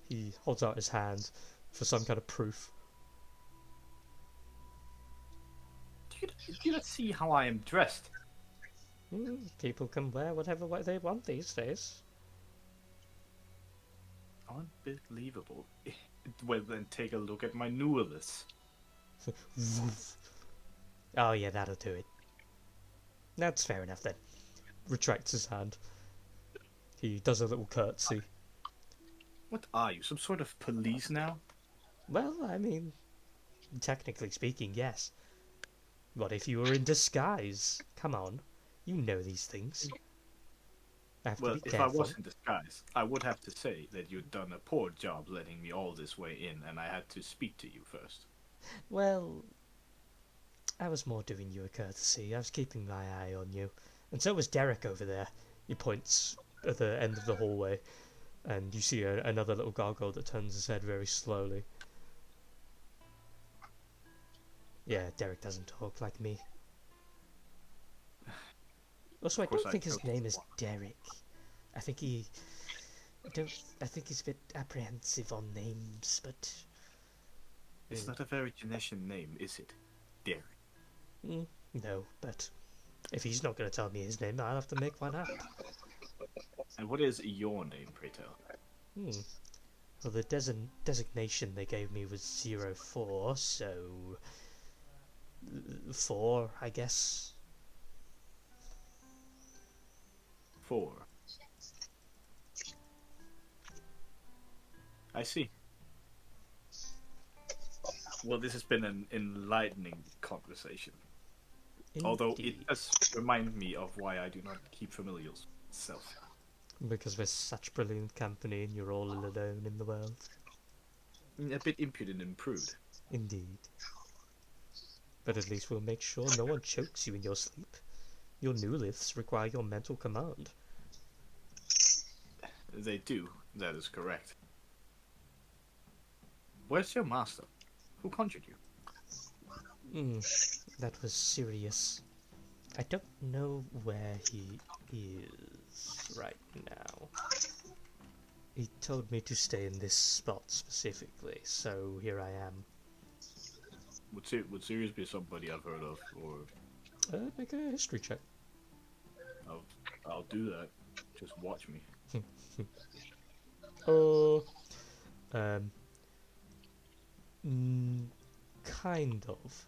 He holds out his hand for some kind of proof. Do you not see how I am dressed? People can wear whatever way they want these days. Unbelievable. Well, then take a look at my newless. Oh yeah, that'll do it. That's fair enough then. Retracts his hand. He does a little curtsy. What are you, some sort of police now? Well, I mean, technically speaking, yes. What if you were in disguise? Come on, you know these things. Well, if I was in disguise, I would have to say that you'd done a poor job letting me all this way in, and I had to speak to you first. Well, I was more doing you a courtesy. I was keeping my eye on you. And so was Derek over there. He points at the end of the hallway, and you see another little gargoyle that turns his head very slowly. Yeah, Derek doesn't talk like me. Also, I don't think his name is Derek. I think he's a bit apprehensive on names, but... It's not a very Genesian name, is it? Derek. No, but if he's not going to tell me his name, I'll have to make one up. And what is your name, pray tell? Well, the designation they gave me was 04, so... 4, I guess. 4. I see. Well, this has been an enlightening conversation. Indeed. Although it does remind me of why I do not keep familials myself. Because we're such brilliant company and you're all alone in the world. A bit impudent and prude. Indeed. But at least we'll make sure no one chokes you in your sleep. Your new liths require your mental command. They do. That is correct. Where's your master? Who conjured you? That was serious. I don't know where he is right now. He told me to stay in this spot specifically, so here I am. Would Sirius be somebody I've heard of, or Make a history check. I'll do that. Just watch me. Oh, kind of.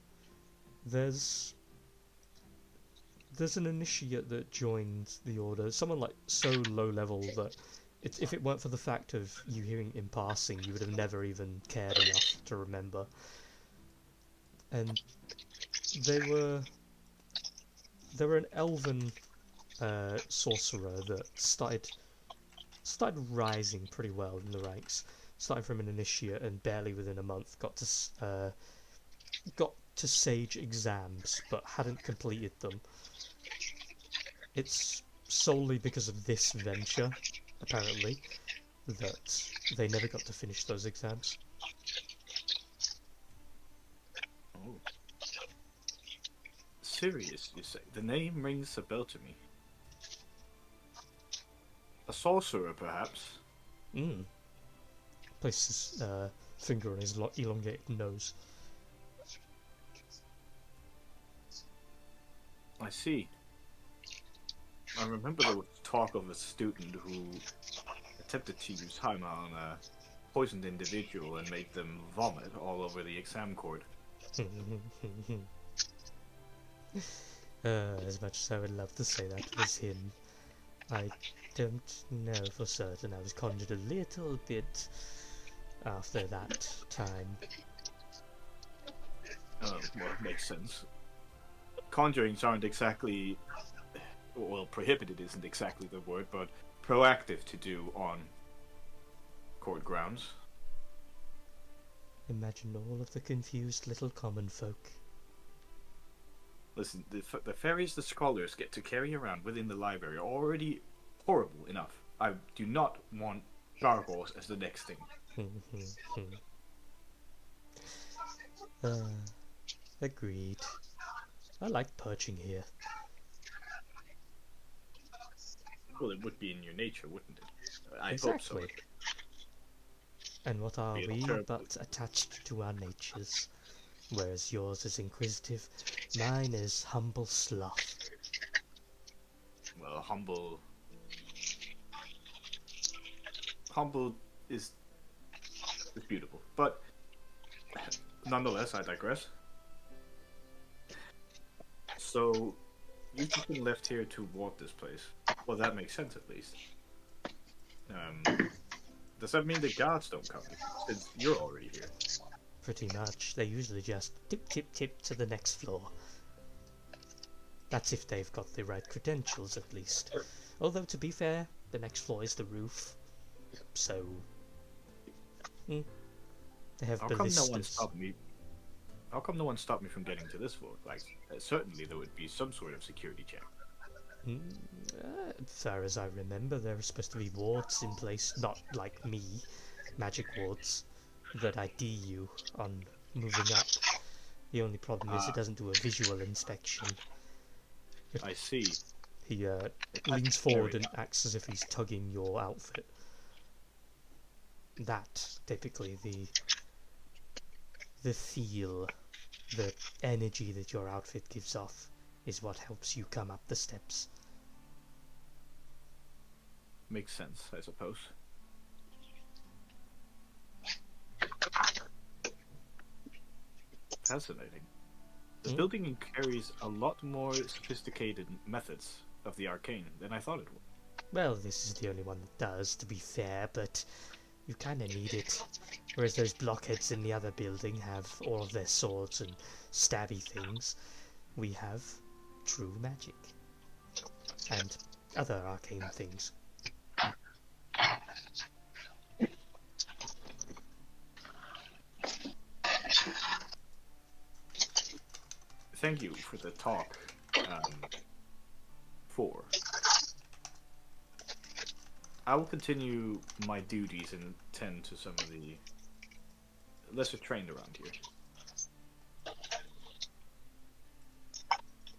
There's an initiate that joined the order. Someone like so low level that if it weren't for the fact of you hearing in passing, you would have never even cared enough to remember. And they were an elven sorcerer that started rising pretty well in the ranks. Starting from an initiate and barely within a month got to sage exams, but hadn't completed them. It's solely because of this venture, apparently, that they never got to finish those exams. Oh. Sirius, you say? The name rings a bell to me. A sorcerer, perhaps? Places his finger on his elongated nose. I see. I remember there was talk of a student who attempted to use Haima on a poisoned individual and make them vomit all over the exam court. As much as I would love to say that was him, I don't know for certain. I was conjured a little bit after that time. Well, it makes sense. Conjurings aren't exactly... Well, prohibited isn't exactly the word, but proactive to do on court grounds. Imagine all of the confused little common folk. Listen, the fairies the scholars get to carry around within the library are already horrible enough. I do not want gargoyles as the next thing. Agreed. I like perching here. Well, it would be in your nature, wouldn't it? I Exactly. hope so. And what are Be we terrible. but attached to our natures? Whereas yours is inquisitive, mine is humble sloth. Well, humble is beautiful, but nonetheless, I digress. So, you've just been left here to walk this place. Well, that makes sense, at least. Does that mean the guards don't come, since you're already here? Pretty much. They usually just tip to the next floor. That's if they've got the right credentials, at least. Although, to be fair, the next floor is the roof. So... they have How come no one ballistas. stopped me? How come no one stopped me from getting to this floor? Like, certainly there would be some sort of security check. As far as I remember, there are supposed to be wards in place, not like me, magic wards, that ID you on moving up. The only problem is it doesn't do a visual inspection. I see. He leans forward and acts as if he's tugging your outfit. That, typically, the feel, the energy that your outfit gives off is what helps you come up the steps. Makes sense, I suppose. Fascinating. The building carries a lot more sophisticated methods of the arcane than I thought it would. Well, this is the only one that does, to be fair, but you kinda need it. Whereas those blockheads in the other building have all of their swords and stabby things, we have true magic. And other arcane things. Thank you for the talk. I will continue my duties and tend to some of the lesser trained around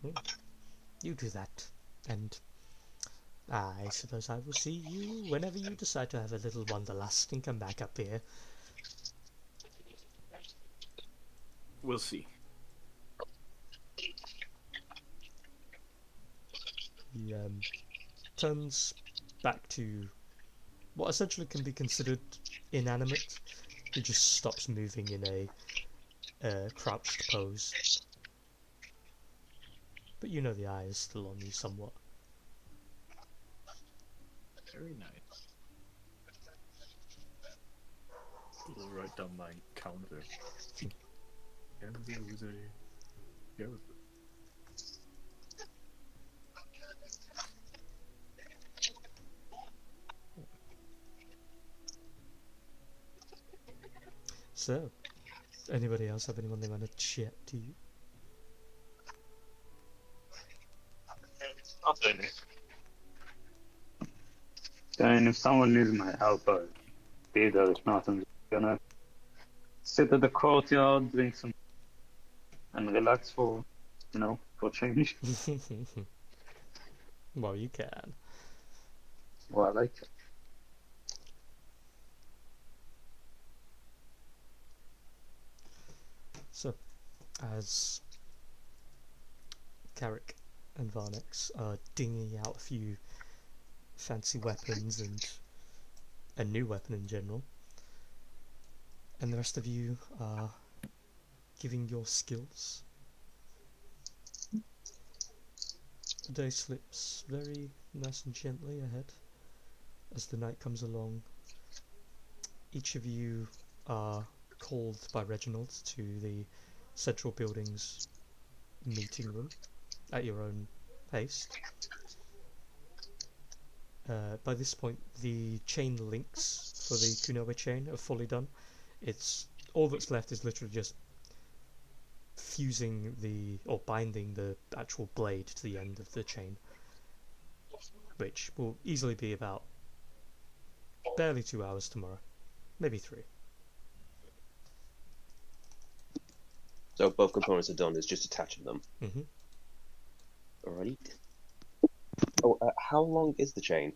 here. You do that, and I suppose I will see you whenever you decide to have a little wanderlust and come back up here. We'll see. He turns back to what essentially can be considered inanimate. He just stops moving in a crouched pose. But you know the eye is still on you somewhat. Very nice. We'll write down my counter. So, anybody else have anyone they want to chat to you? Not really. And if someone needs my help, I'll be there. If not, I'm just gonna sit at the courtyard, drink some, and relax for, for change. Well, you can. Well, I like it. So, as Carrick and Varnex are dinging out a few fancy weapons and a new weapon in general, and the rest of you are giving your skills, the day slips very nice and gently ahead as the night comes along. Each of you are called by Reginald to the central building's meeting room at your own haste. By this point, the chain links for the Kunoe chain are fully done. It's all that's left is literally just fusing or binding the actual blade to the end of the chain, which will easily be about barely 2 hours tomorrow, maybe 3. So both components are done. It's just attaching them. Mm-hmm. Alrighty. Oh, how long is the chain?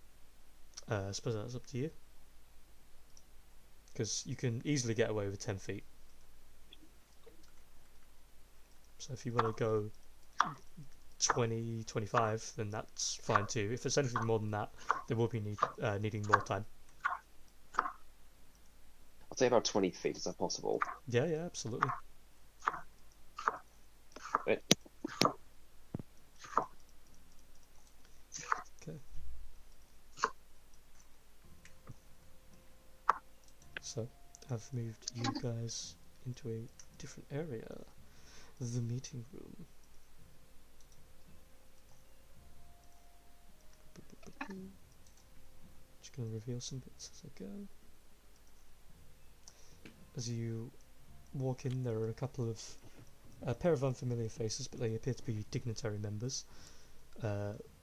I suppose that's up to you, because you can easily get away with 10 feet. So if you want to go 20, 25, then that's fine too. If it's anything more than that, they will be needing more time. I'd say about 20 feet. Is that possible? Yeah, absolutely. Right. Okay. So, I've moved you guys into a different area, the meeting room. Just gonna reveal some bits as I go. As you walk in, there are a pair of unfamiliar faces, but they appear to be dignitary members.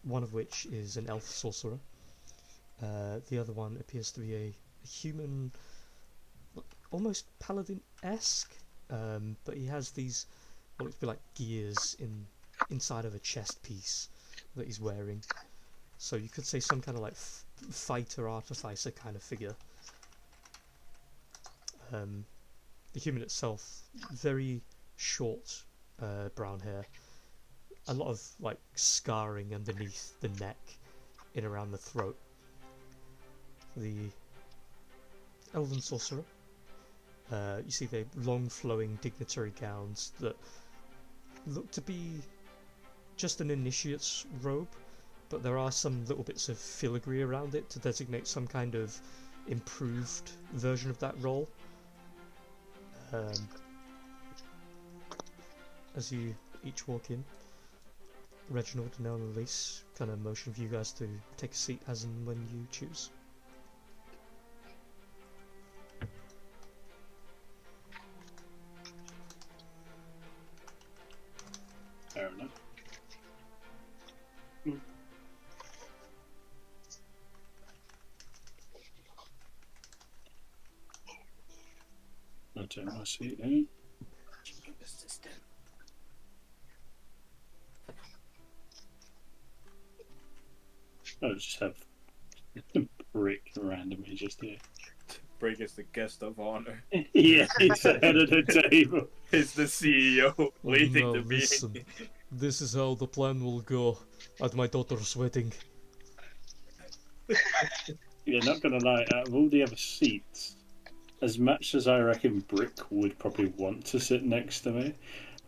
One of which is an elf sorcerer. The other one appears to be a human, almost paladin-esque, but he has these, what looks to be like gears inside of a chest piece that he's wearing. So you could say some kind of like fighter artificer kind of figure. The human itself, very short brown hair, a lot of like scarring underneath the neck, in around the throat. The elven sorcerer, you see the long flowing dignitary gowns that look to be just an initiate's robe, but there are some little bits of filigree around it to designate some kind of improved version of that role. As you each walk in, Reginald and Elise kind of motion for you guys to take a seat as and when you choose. Fair enough. don't want to see it. I'll just have Brick randomly just here. Brick is the guest of honor. Yeah, he's the head of the table. He's the CEO leading Now the listen, meeting. this is how the plan will go at my daughter's wedding. Yeah, not gonna lie, out of all the other seats, as much as I reckon Brick would probably want to sit next to me,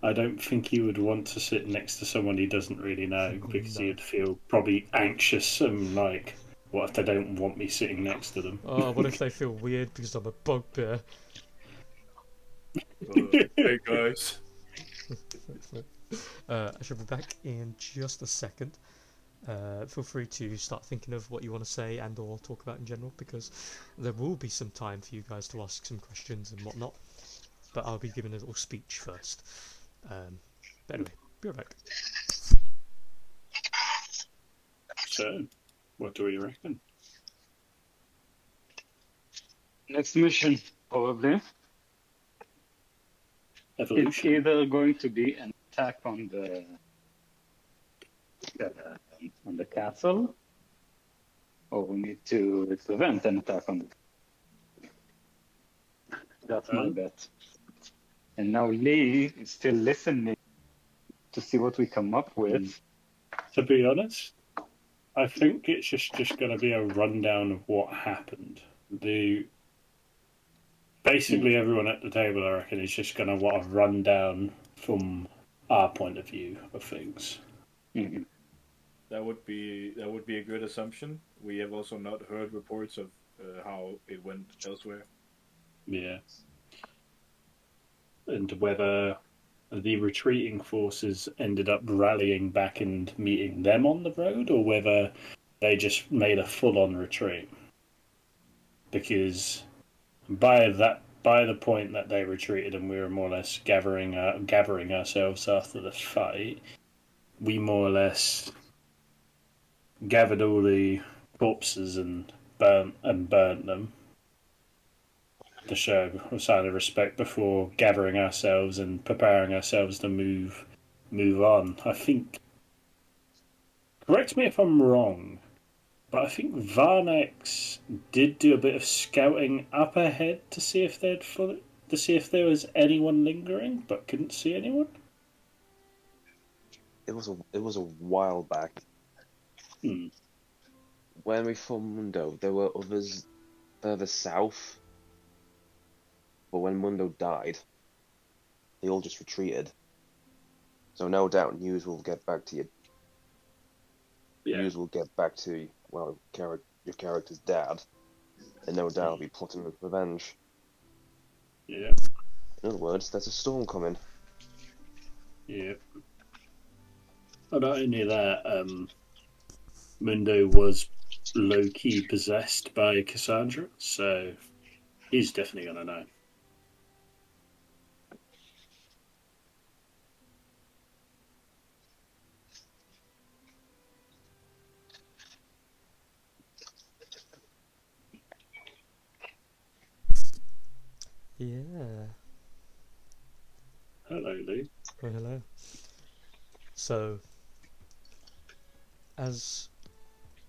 I don't think he would want to sit next to someone he doesn't really know because No. he'd feel probably anxious and like, what if they don't want me sitting next to them? What if they feel weird because I'm a bugbear? Hey guys. I shall be back in just a second. Feel free to start thinking of what you want to say and or talk about in general, because there will be some time for you guys to ask some questions and whatnot, but I'll be giving a little speech first. But anyway, be right back. So, what do we reckon? Next mission, probably. It's Evolution. either going to be an attack on the castle, or we need to prevent an attack on the. That's my bet. And now Lee is still listening to see what we come up with. To be honest, I think it's just going to be a rundown of what happened. Basically everyone at the table, I reckon, is just going to want a rundown from our point of view of things. Mm-hmm. That would be a good assumption. We have also not heard reports of how it went elsewhere. Yeah. And whether the retreating forces ended up rallying back and meeting them on the road, or whether they just made a full-on retreat. Because by the point that they retreated and we were more or less gathering ourselves after the fight, we more or less gathered all the corpses and burnt them to show a sign of respect before gathering ourselves and preparing ourselves to move on. I think, correct me if I'm wrong, but I think Varnex did do a bit of scouting up ahead to see if there was anyone lingering, but couldn't see anyone. It was a while back. When we found Mundo, there were others further south. But when Mundo died, they all just retreated. So no doubt news will get back to you. Yeah. News will get back to, well, your character's dad. And no doubt will be plotting with revenge. Yeah. In other words, there's a storm coming. Yeah. But not only that, Mundo was low-key possessed by Cassandra, so he's definitely going to know. Yeah. Hello, Lee. Oh, hello. So, as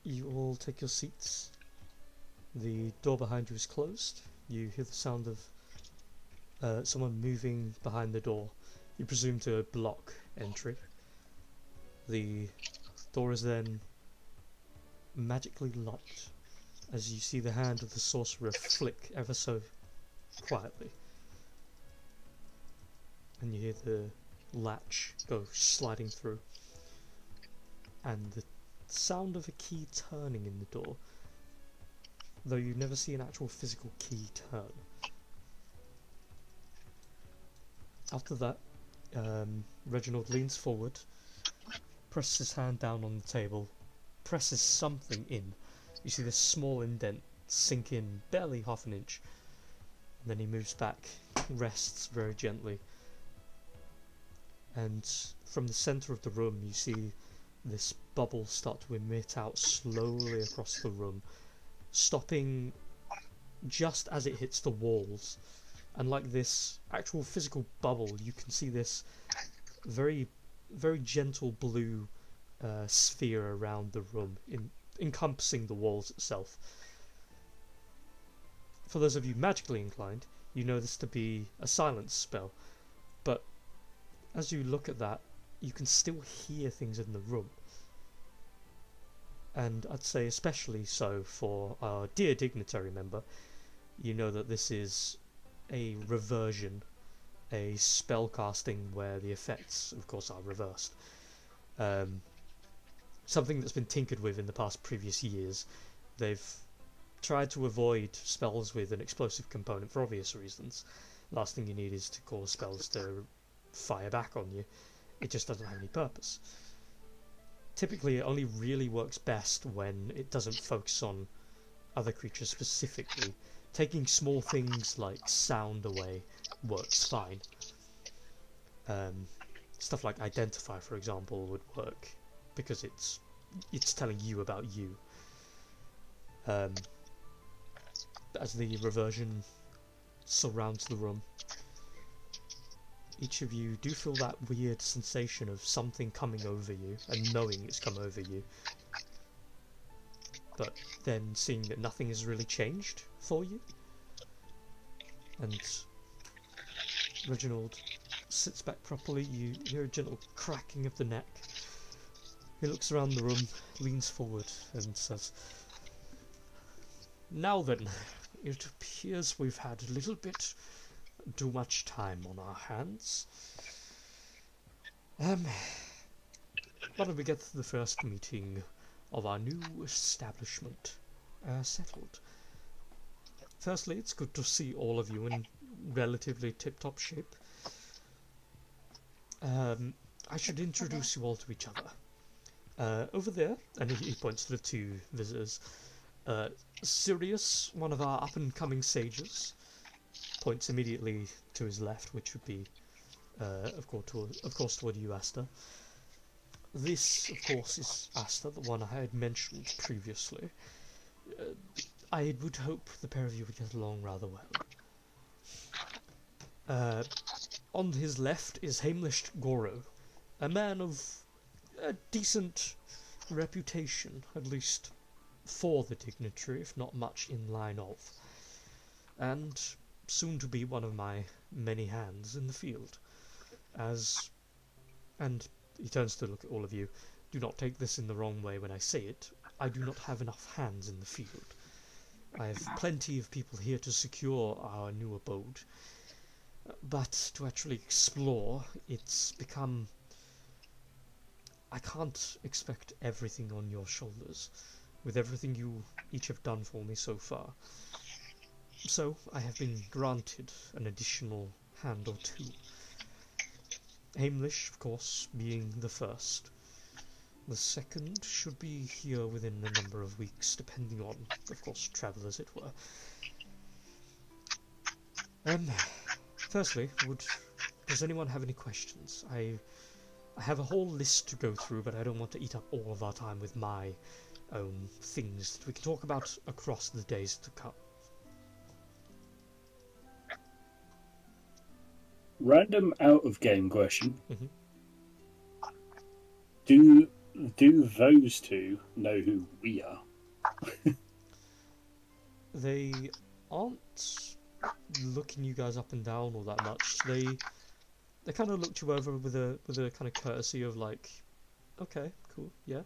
you all take your seats, the door behind you is closed. You hear the sound of someone moving behind the door. You presume to block entry. The door is then magically locked as you see the hand of the sorcerer flick ever so quietly. And you hear the latch go sliding through. And the sound of a key turning in the door, though you never see an actual physical key turn. After that, Reginald leans forward, presses his hand down on the table, presses something in. You see this small indent sink in barely half an inch, and then he moves back, rests very gently, and from the centre of the room you see this bubble start to emit out slowly across the room, stopping just as it hits the walls, And like this actual physical bubble, you can see this very, very gentle blue sphere around the room, encompassing the walls itself. For those of you magically inclined, you know this to be a silence spell, but as you look at that, you can still hear things in the room. And I'd say especially so for our dear dignitary member, you know that this is a reversion, a spell casting where the effects, of course, are reversed. Something that's been tinkered with in the previous years. They've tried to avoid spells with an explosive component for obvious reasons. Last thing you need is to cause spells to fire back on you. It just doesn't have any purpose. Typically, it only really works best when it doesn't focus on other creatures specifically. Taking small things like sound away works fine. Stuff like identify, for example, would work because it's telling you about you. As the reversion surrounds the room, each of you do feel that weird sensation of something coming over you and knowing it's come over you, but then seeing that nothing has really changed for you. And Reginald sits back properly. You hear a gentle cracking of the neck. He looks around the room, leans forward and says, "Now then, it appears we've had a little bit too much time on our hands. Why don't we get the first meeting of our new establishment settled? Firstly, it's good to see all of you in relatively tip-top shape. I should introduce you all to each other. Over there," and he points to the two visitors, "Sirius, one of our up-and-coming sages," points immediately to his left, which would be, of course, toward you, Asta. "This, of course, is Asta, the one I had mentioned previously. I would hope the pair of you would get along rather well. On his left is Heimlich Goro, a man of a decent reputation, at least for the dignitary, if not much in line of, and soon to be one of my many hands in the field. And he turns to look at all of you. Do not take this in the wrong way when I say it. I do not have enough hands in the field. I have plenty of people here to secure our new abode. But to actually explore, it's become... I can't expect everything on your shoulders, with everything you each have done for me so far. So I have been granted an additional hand or two. Heimlich, of course, being the first. The second should be here within a number of weeks, depending on, of course, travel as it were. Firstly, does anyone have any questions? I have a whole list to go through, but I don't want to eat up all of our time with my own things that we can talk about across the days to come. Random out of game question. Mm-hmm. Do those two know who we are? They aren't looking you guys up and down all that much. They kind of looked you over with a kind of courtesy of like, okay, cool, yeah.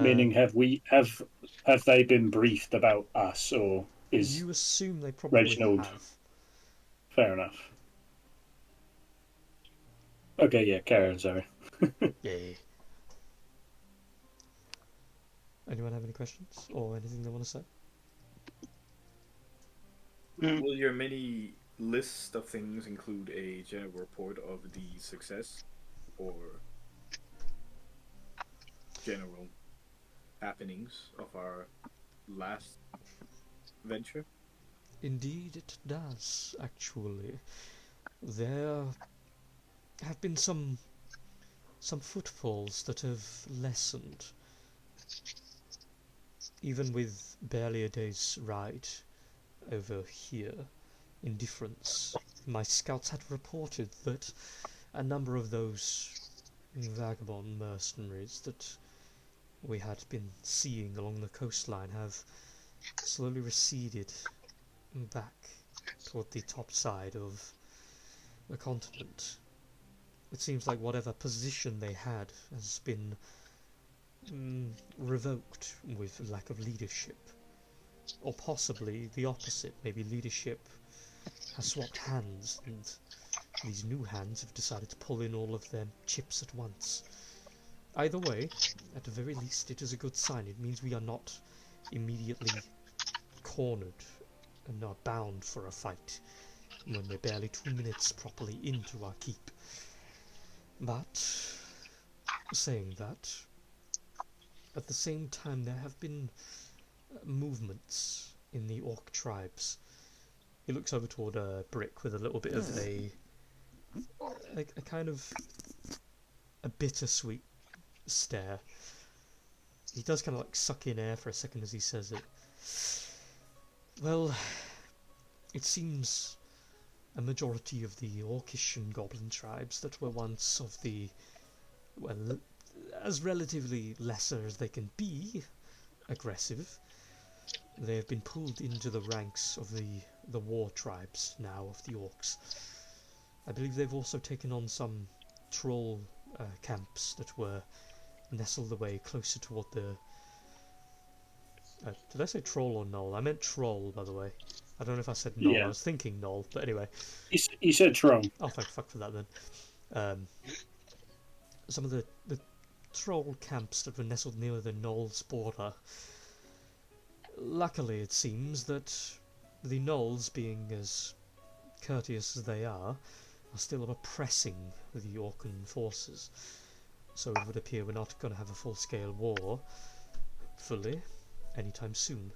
Meaning, have they been briefed about us, or is you assume they probably Reginald have? Fair enough. Okay, yeah, Karen, sorry. Yeah. Anyone have any questions or anything they want to say? Will your mini list of things include a general report of the success or general happenings of our last venture? Indeed it does, actually. There have been some footfalls that have lessened. Even with barely a day's ride over here, indifference. My scouts had reported that a number of those vagabond mercenaries that we had been seeing along the coastline have slowly receded back toward the top side of the continent. It seems like whatever position they had has been revoked with lack of leadership. Or possibly the opposite, maybe leadership has swapped hands and these new hands have decided to pull in all of their chips at once. Either way, at the very least it is a good sign. It means we are not immediately cornered and are bound for a fight when we're barely 2 minutes properly into our keep. But, saying that, at the same time there have been movements in the orc tribes. He looks over toward a brick with a little bit of a kind of a bittersweet stare. He does kind of like suck in air for a second as he says it. Well, it seems a majority of the orcish and goblin tribes that were once of the, well, as relatively lesser as they can be, aggressive, they have been pulled into the ranks of the war tribes now of the orcs. I believe they've also taken on some troll camps that were nestled away closer toward the... did I say troll or knoll? I meant troll, by the way. I don't know if I said knoll. Yeah. I was thinking knoll, but anyway. You said troll. Oh, thank fuck for that then. Some of the troll camps that were nestled near the knoll's border. Luckily, it seems that the gnolls, being as courteous as they are still oppressing the Orcan forces. So it would appear we're not going to have a full-scale war, hopefully, anytime soon.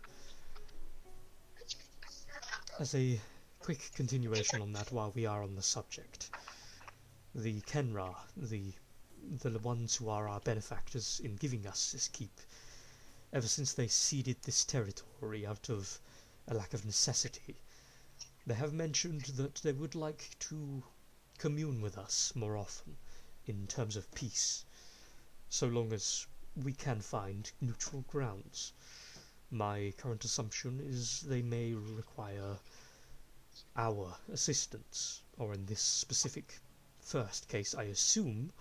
As a quick continuation on that while we are on the subject, the Kenra, the ones who are our benefactors in giving us this keep, ever since they ceded this territory out of a lack of necessity, they have mentioned that they would like to commune with us more often in terms of peace, so long as we can find neutral grounds. My current assumption is they may require our assistance, or in this specific first case, I assume,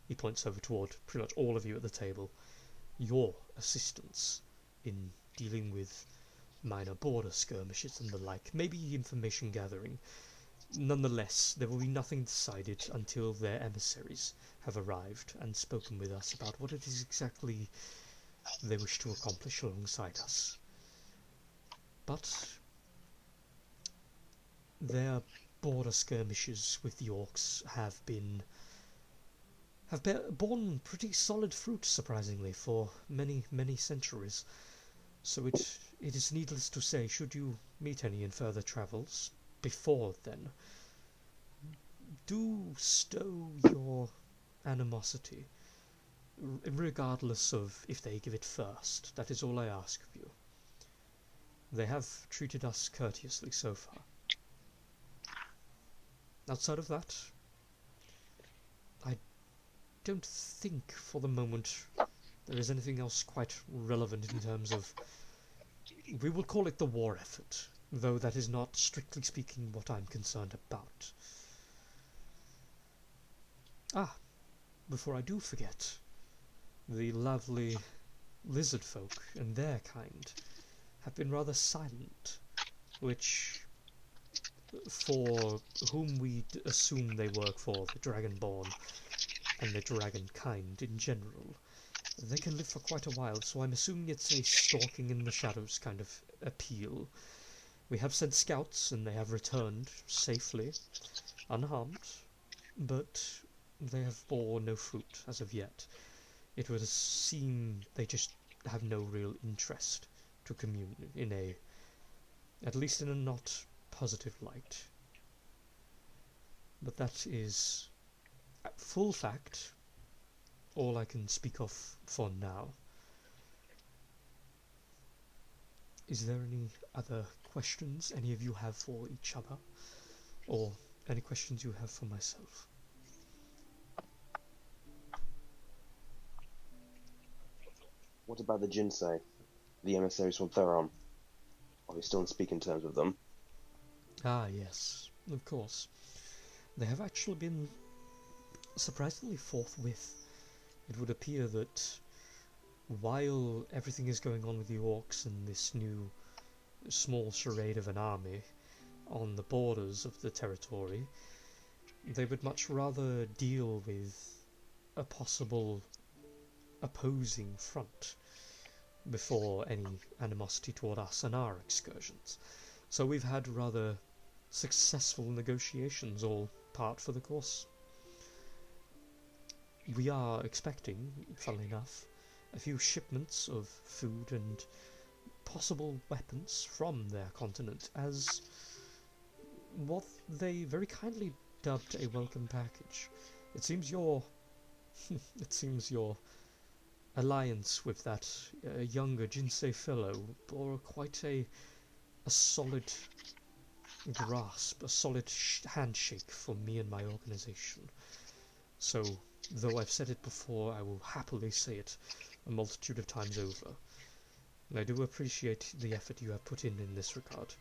he points over toward pretty much all of you at the table, your assistance in dealing with minor border skirmishes and the like, maybe information gathering. Nonetheless, there will be nothing decided until their emissaries have arrived and spoken with us about what it is exactly they wish to accomplish alongside us. But their border skirmishes with the orcs have borne pretty solid fruit, surprisingly, for many, many centuries. So it is needless to say, should you meet any in further travels before then, do stow your animosity, regardless of if they give it first. That is all I ask of you. They have treated us courteously so far. Outside of that, I don't think for the moment there is anything else quite relevant in terms of, we will call it the war effort, though that is not, strictly speaking, what I'm concerned about. Ah, before I do forget, the lovely lizard folk and their kind have been rather silent, which, for whom we assume they work for, the Dragonborn and the dragon kind in general, they can live for quite a while, so I'm assuming it's a stalking in the shadows kind of appeal. We have sent scouts and they have returned safely, unharmed, but they have borne no fruit as of yet. It would seem they just have no real interest to commune in at least in a not positive light. But that is, full fact, all I can speak of for now. is there any other questions any of you have for each other? Or any questions you have for myself? What about the Jinsei, the emissaries from Theron? Are we still in speaking terms with them? Ah, yes, of course. They have actually been surprisingly forthwith. It would appear that while everything is going on with the orcs and this new small charade of an army on the borders of the territory, they would much rather deal with a possible opposing front before any animosity toward us and our excursions. So we've had rather successful negotiations, all part for the course. We are expecting, funnily enough, a few shipments of food and possible weapons from their continent as what they very kindly dubbed a welcome package. It seems your alliance with that younger Jinsei fellow bore quite a solid grasp, a solid handshake for me and my organization. So, though I've said it before, I will happily say it a multitude of times over. And I do appreciate the effort you have put in this regard.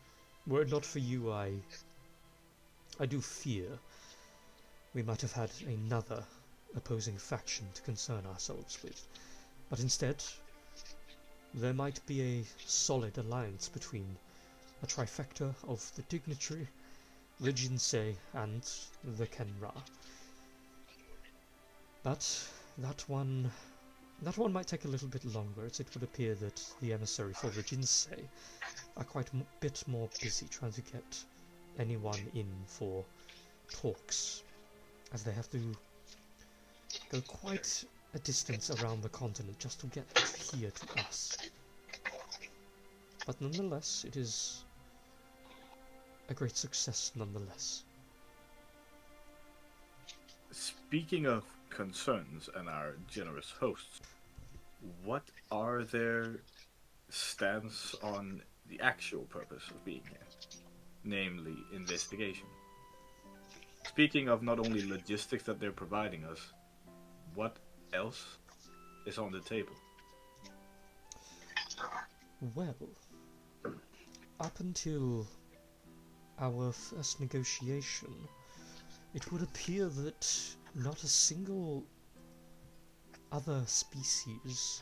Were it not for you, I do fear we might have had another opposing faction to concern ourselves with. But instead, there might be a solid alliance between a trifecta of the Dignitary, the Jinsei, and the Kenra. But that one might take a little bit longer, as it would appear that the emissary for the Jinsei are quite a bit more busy trying to get anyone in for talks, as they have to go quite a distance around the continent just to get here to us. But nonetheless, it is a great success nonetheless. Speaking of concerns and our generous hosts, what are their stance on the actual purpose of being here? Namely, investigation. Speaking of not only logistics that they're providing us, what else is on the table? Well, up until our first negotiation, it would appear that not a single other species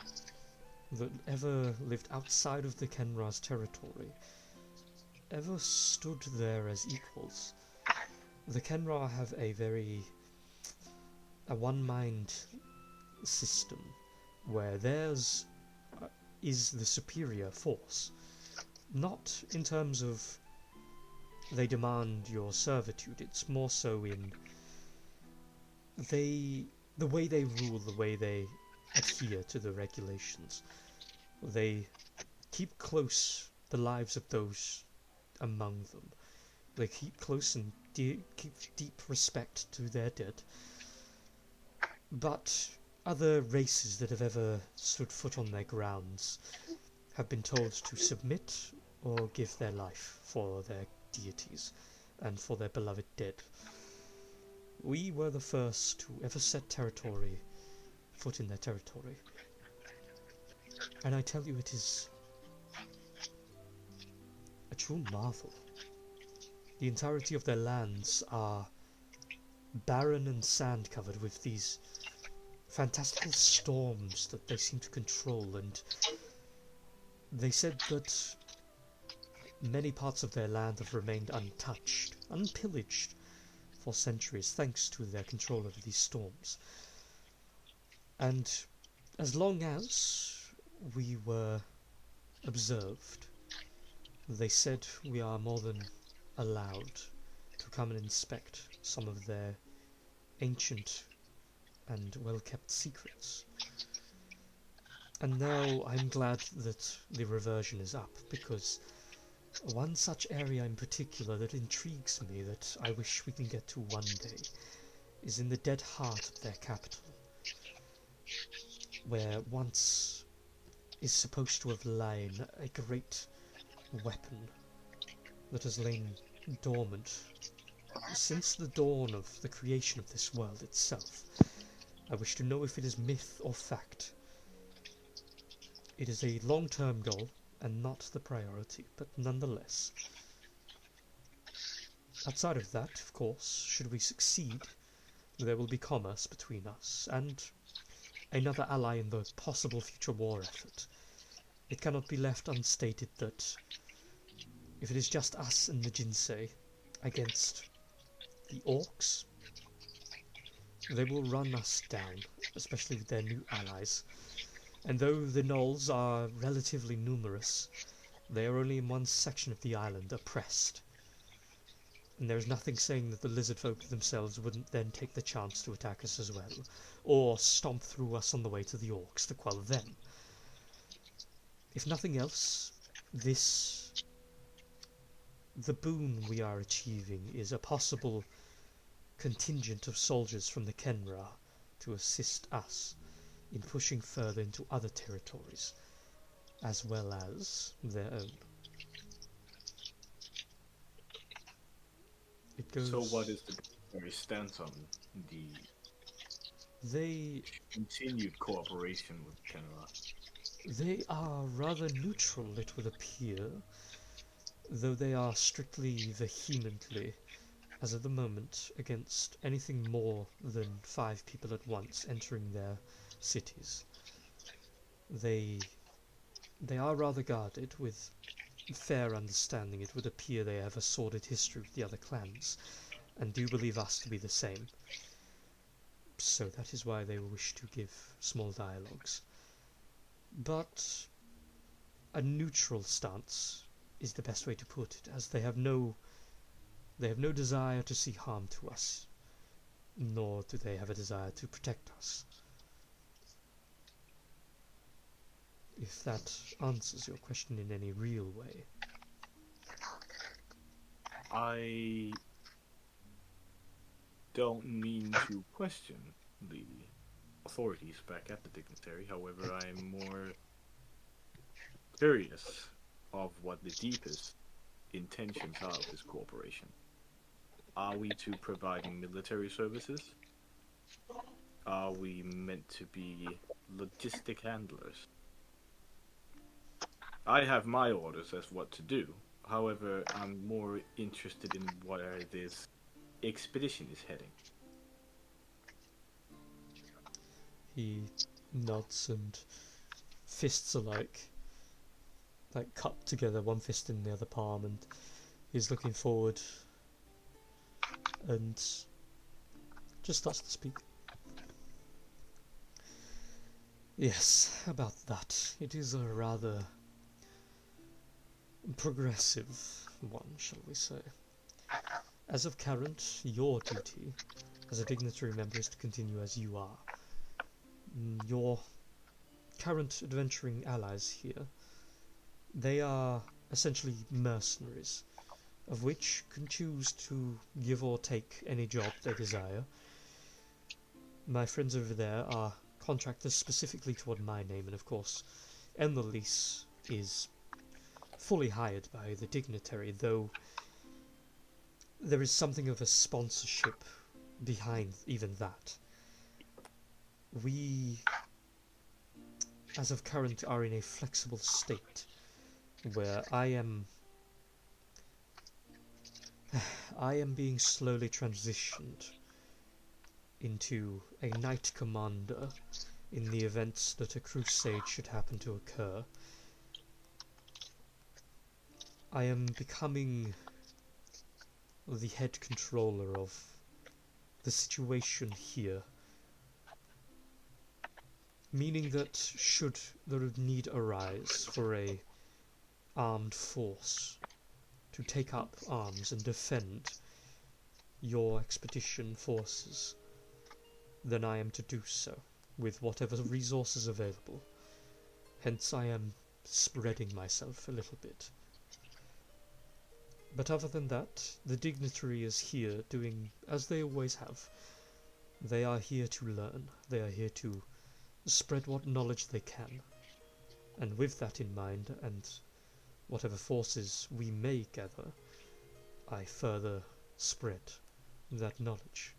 that ever lived outside of the Kenra's territory ever stood there as equals. The Kenra have a one-mind system where theirs is the superior force, not in terms of they demand your servitude. It's more so in the way they rule, the way they adhere to the regulations. They keep close the lives of those among them. They keep close and keep deep respect to their dead. But other races that have ever stood foot on their grounds have been told to submit or give their life for their deities and for their beloved dead. We were the first to ever set foot in their territory. And I tell you, it is a true marvel. The entirety of their lands are barren and sand-covered with these fantastical storms that they seem to control, and they said that many parts of their land have remained untouched, unpillaged for centuries, thanks to their control over these storms. And as long as we were observed, they said we are more than allowed to come and inspect some of their ancient and well-kept secrets. And now I'm glad that the reversion is up, because one such area in particular that intrigues me, that I wish we can get to one day, is in the dead heart of their capital, where once is supposed to have lain a great weapon that has lain dormant since the dawn of the creation of this world itself. I wish to know if it is myth or fact. It is a long-term goal and not the priority, but nonetheless. Outside of that, of course, should we succeed, there will be commerce between us and another ally in the possible future war effort. It cannot be left unstated that if it is just us and the Jinsei against the orcs, they will run us down, especially with their new allies. And though the gnolls are relatively numerous, they are only in one section of the island, oppressed. And there is nothing saying that the lizard folk themselves wouldn't then take the chance to attack us as well, or stomp through us on the way to the orcs to quell them. If nothing else, the boon we are achieving is a possible contingent of soldiers from the Kenra to assist us in pushing further into other territories, as well as their own. It goes... So what is the military stance on the continued cooperation with Canada? They are rather neutral, it would appear, though they are strictly vehemently, as of the moment, against anything more than 5 people at once entering their cities. They are rather guarded, with fair understanding. It would appear they have a sordid history with the other clans, and do believe us to be the same. So that is why they wish to give small dialogues. But a neutral stance is the best way to put it, as they have no desire to see harm to us, nor do they have a desire to protect us. If that answers your question in any real way. I don't mean to question the authorities back at the dignitary, however I am more curious of what the deepest intentions are of this cooperation. Are we to providing military services? Are we meant to be logistic handlers? I have my orders as what to do. However, I'm more interested in where this expedition is heading. He nods and fists are like cupped together, one fist in the other palm, and he's looking forward and just starts to speak. Yes, about that. It is a rather progressive one, shall we say. As of current, your duty as a dignitary member is to continue as you are. Your current adventuring allies here, they are essentially mercenaries, of which can choose to give or take any job they desire. My friends over there are contractors specifically toward my name, and of course, Enlilise is fully hired by the dignitary, though there is something of a sponsorship behind even that. We, as of current, are in a flexible state where I am being slowly transitioned into a knight commander in the event that a crusade should happen to occur. I am becoming the head controller of the situation here, meaning that should the need arise for a armed force to take up arms and defend your expedition forces, then I am to do so with whatever resources available. Hence I am spreading myself a little bit. But other than that, the dignitary is here doing as they always have. They are here to learn. They are here to spread what knowledge they can. And with that in mind, and whatever forces we may gather, I further spread that knowledge.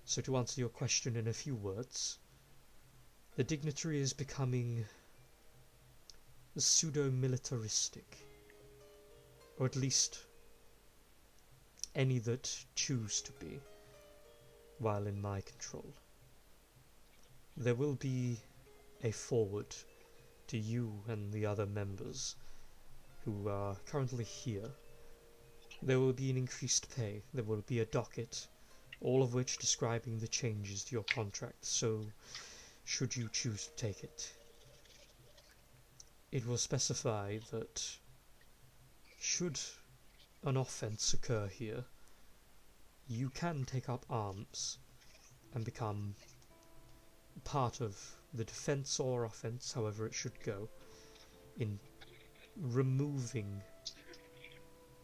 So to answer your question in a few words, the dignitary is becoming pseudo-militaristic, or at least any that choose to be, while in my control. There will be a forward to you and the other members who are currently here. There will be an increased pay, there will be a docket, all of which describing the changes to your contract, so should you choose to take it. It will specify that should an offence occur here, you can take up arms and become part of the defence or offence, however it should go, in removing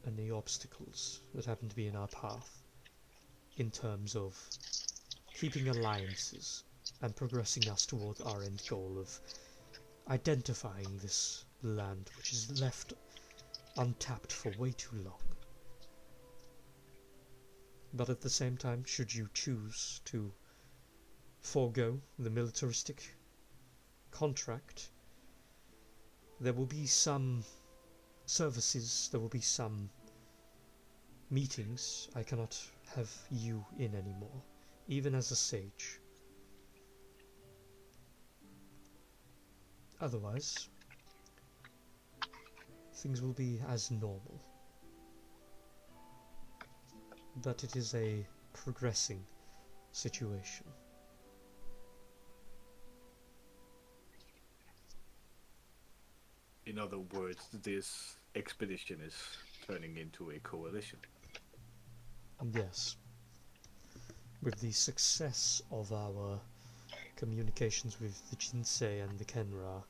any obstacles that happen to be in our path, in terms of keeping alliances and progressing us towards our end goal of identifying this land which is left untapped for way too long. But at the same time, should you choose to forego the militaristic contract, there will be some services, there will be some meetings I cannot have you in anymore, even as a sage. Otherwise, things will be as normal. But it is a progressing situation. In other words, this expedition is turning into a coalition. Yes. With the success of our communications with the Jinsei and the Kenra,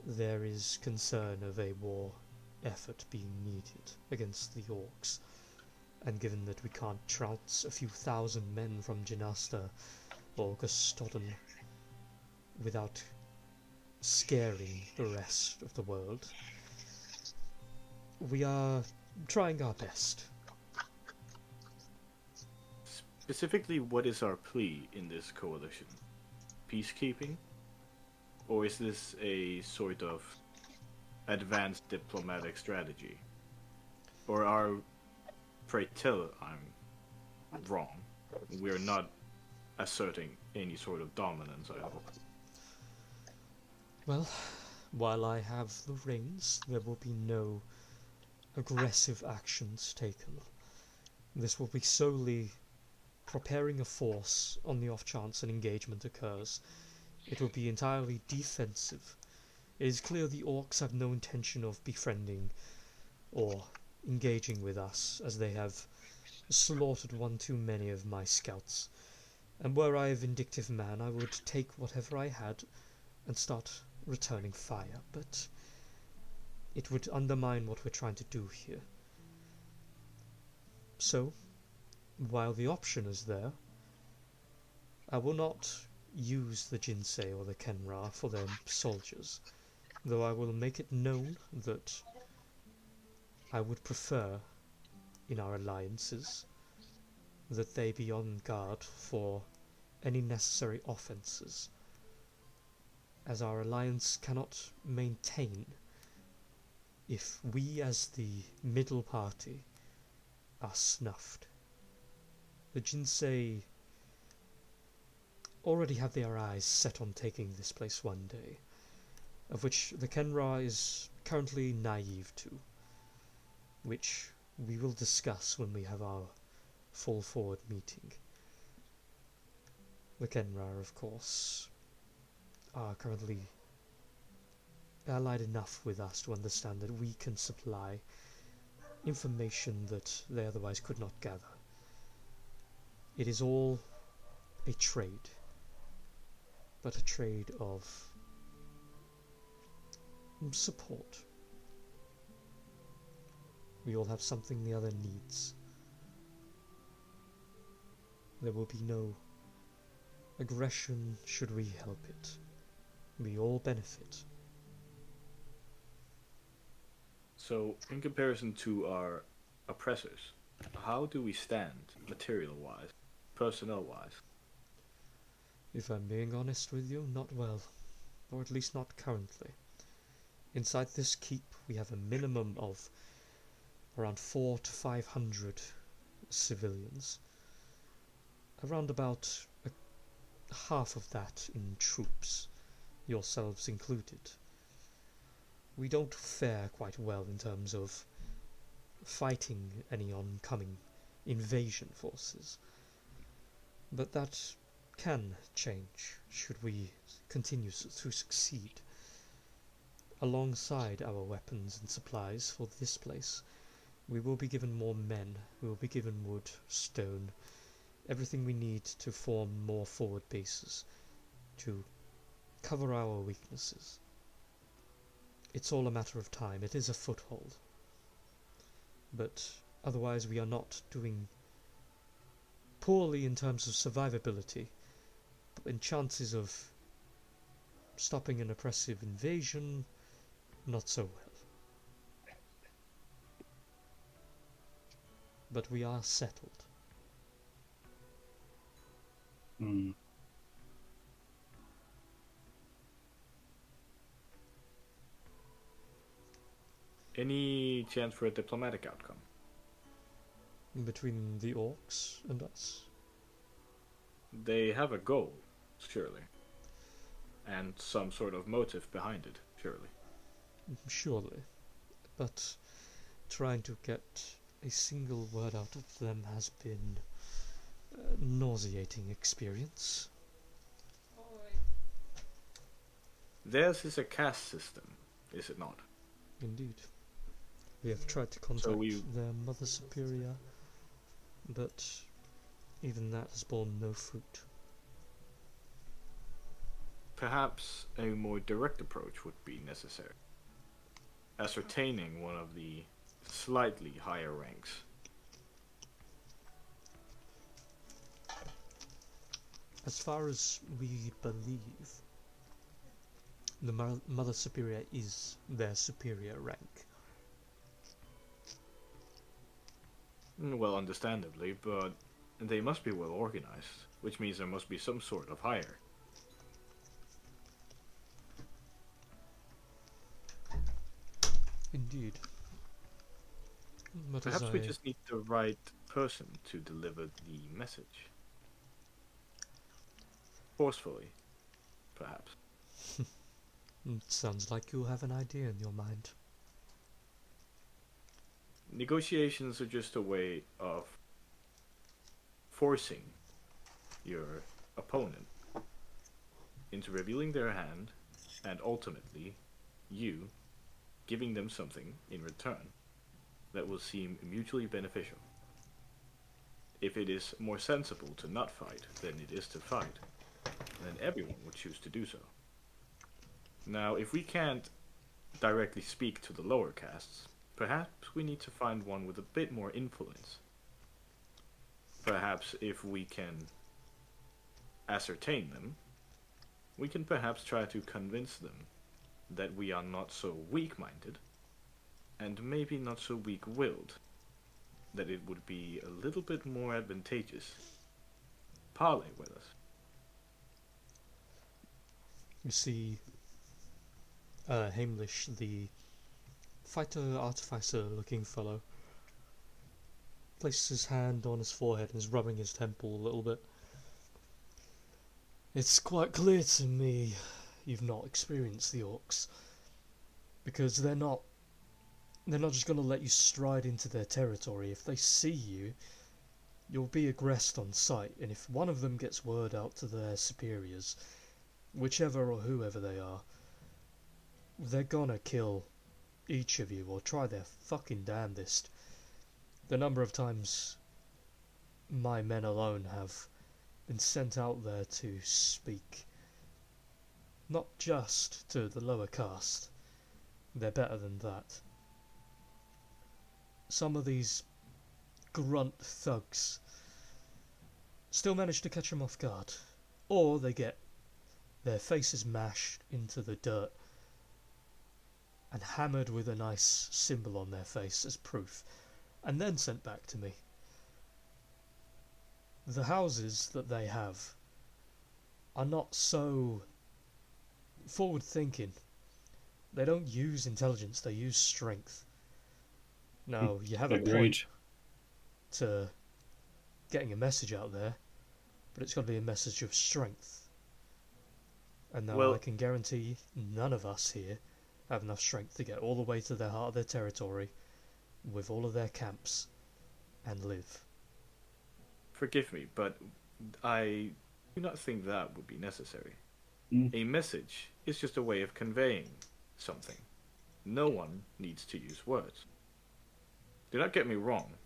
there is concern of a war effort being needed against the orcs. And given that we can't trounce a few thousand men from Genasta or Gustodon without scaring the rest of the world, we are trying our best. Specifically, what is our plea in this coalition? Peacekeeping? Or is this a sort of advanced diplomatic strategy? Or are, pray tell I'm wrong, we're not asserting any sort of dominance, I hope. Well, while I have the reins, there will be no aggressive actions taken. This will be solely preparing a force on the off chance an engagement occurs. It will be entirely defensive. It is clear the orcs have no intention of befriending or engaging with us, as they have slaughtered one too many of my scouts. And were I a vindictive man, I would take whatever I had and start returning fire, but it would undermine what we're trying to do here. So, while the option is there, I will not use the Jinsei or the Kenra for their soldiers, though I will make it known that I would prefer, in our alliances, that they be on guard for any necessary offences, as our alliance cannot maintain if we as the middle party are snuffed. The Jinsei already have their eyes set on taking this place one day, of which the Kenra is currently naive to, which we will discuss when we have our full forward meeting. The Kenra, of course, are currently allied enough with us to understand that we can supply information that they otherwise could not gather. It is all a trade, but a trade of support. We all have something the other needs. There will be no aggression should we help it. We all benefit. So, in comparison to our oppressors, how do we stand material-wise, personnel-wise? If I'm being honest with you, not well. Or at least not currently. Inside this keep, we have a minimum of around 400 to 500 civilians. Around about half of that in troops, yourselves included. We don't fare quite well in terms of fighting any oncoming invasion forces. But that can change should we continue to succeed. Alongside our weapons and supplies for this place, we will be given more men, we will be given wood, stone, everything we need to form more forward bases, to cover our weaknesses. It's all a matter of time, it is a foothold. But otherwise we are not doing poorly in terms of survivability, but in chances of stopping an oppressive invasion, not so well. But we are settled. Hmm. Any chance for a diplomatic outcome? Between the orcs and us. They have a goal, surely. And some sort of motive behind it, surely. Surely. But trying to get a single word out of them has been a nauseating experience. Theirs is a caste system, is it not? Indeed. We have tried to contact their Mother Superior, but even that has borne no fruit. Perhaps a more direct approach would be necessary. Ascertaining one of the slightly higher ranks. As far as we believe, the Mother Superior is their superior rank. Well, understandably, but they must be well organized, which means there must be some sort of higher. Indeed. But perhaps we just need the right person to deliver the message. Forcefully, perhaps. It sounds like you have an idea in your mind. Negotiations are just a way of forcing your opponent into revealing their hand, and ultimately you giving them something in return that will seem mutually beneficial. If it is more sensible to not fight than it is to fight, then everyone would choose to do so. Now, if we can't directly speak to the lower castes, perhaps we need to find one with a bit more influence. Perhaps if we can ascertain them, we can perhaps try to convince them that we are not so weak-minded, and maybe not so weak-willed, that it would be a little bit more advantageous. Parley with us. You see, Heimlich, the fighter artificer looking fellow, places his hand on his forehead and is rubbing his temple a little bit. It's quite clear to me you've not experienced the orcs, because they're not just going to let you stride into their territory. If they see you, you'll be aggressed on sight, and if one of them gets word out to their superiors, whichever or whoever they are, they're gonna kill each of you, or try their fucking damnedest. The number of times my men alone have been sent out there to speak, not just to the lower caste, they're better than that. Some of these grunt thugs still manage to catch them off guard, or they get their faces mashed into the dirt and hammered with a nice symbol on their face as proof, and then sent back to me. The houses that they have are not so forward thinking. They don't use intelligence, they use strength. Now, you have a Agreed. point to getting a message out there, but it's got to be a message of strength. And now Well- I can guarantee none of us here have enough strength to get all the way to the heart of their territory with all of their camps and live. Forgive me, but I do not think that would be necessary. Mm. A message is just a way of conveying something. No one needs to use words. Do not get me wrong.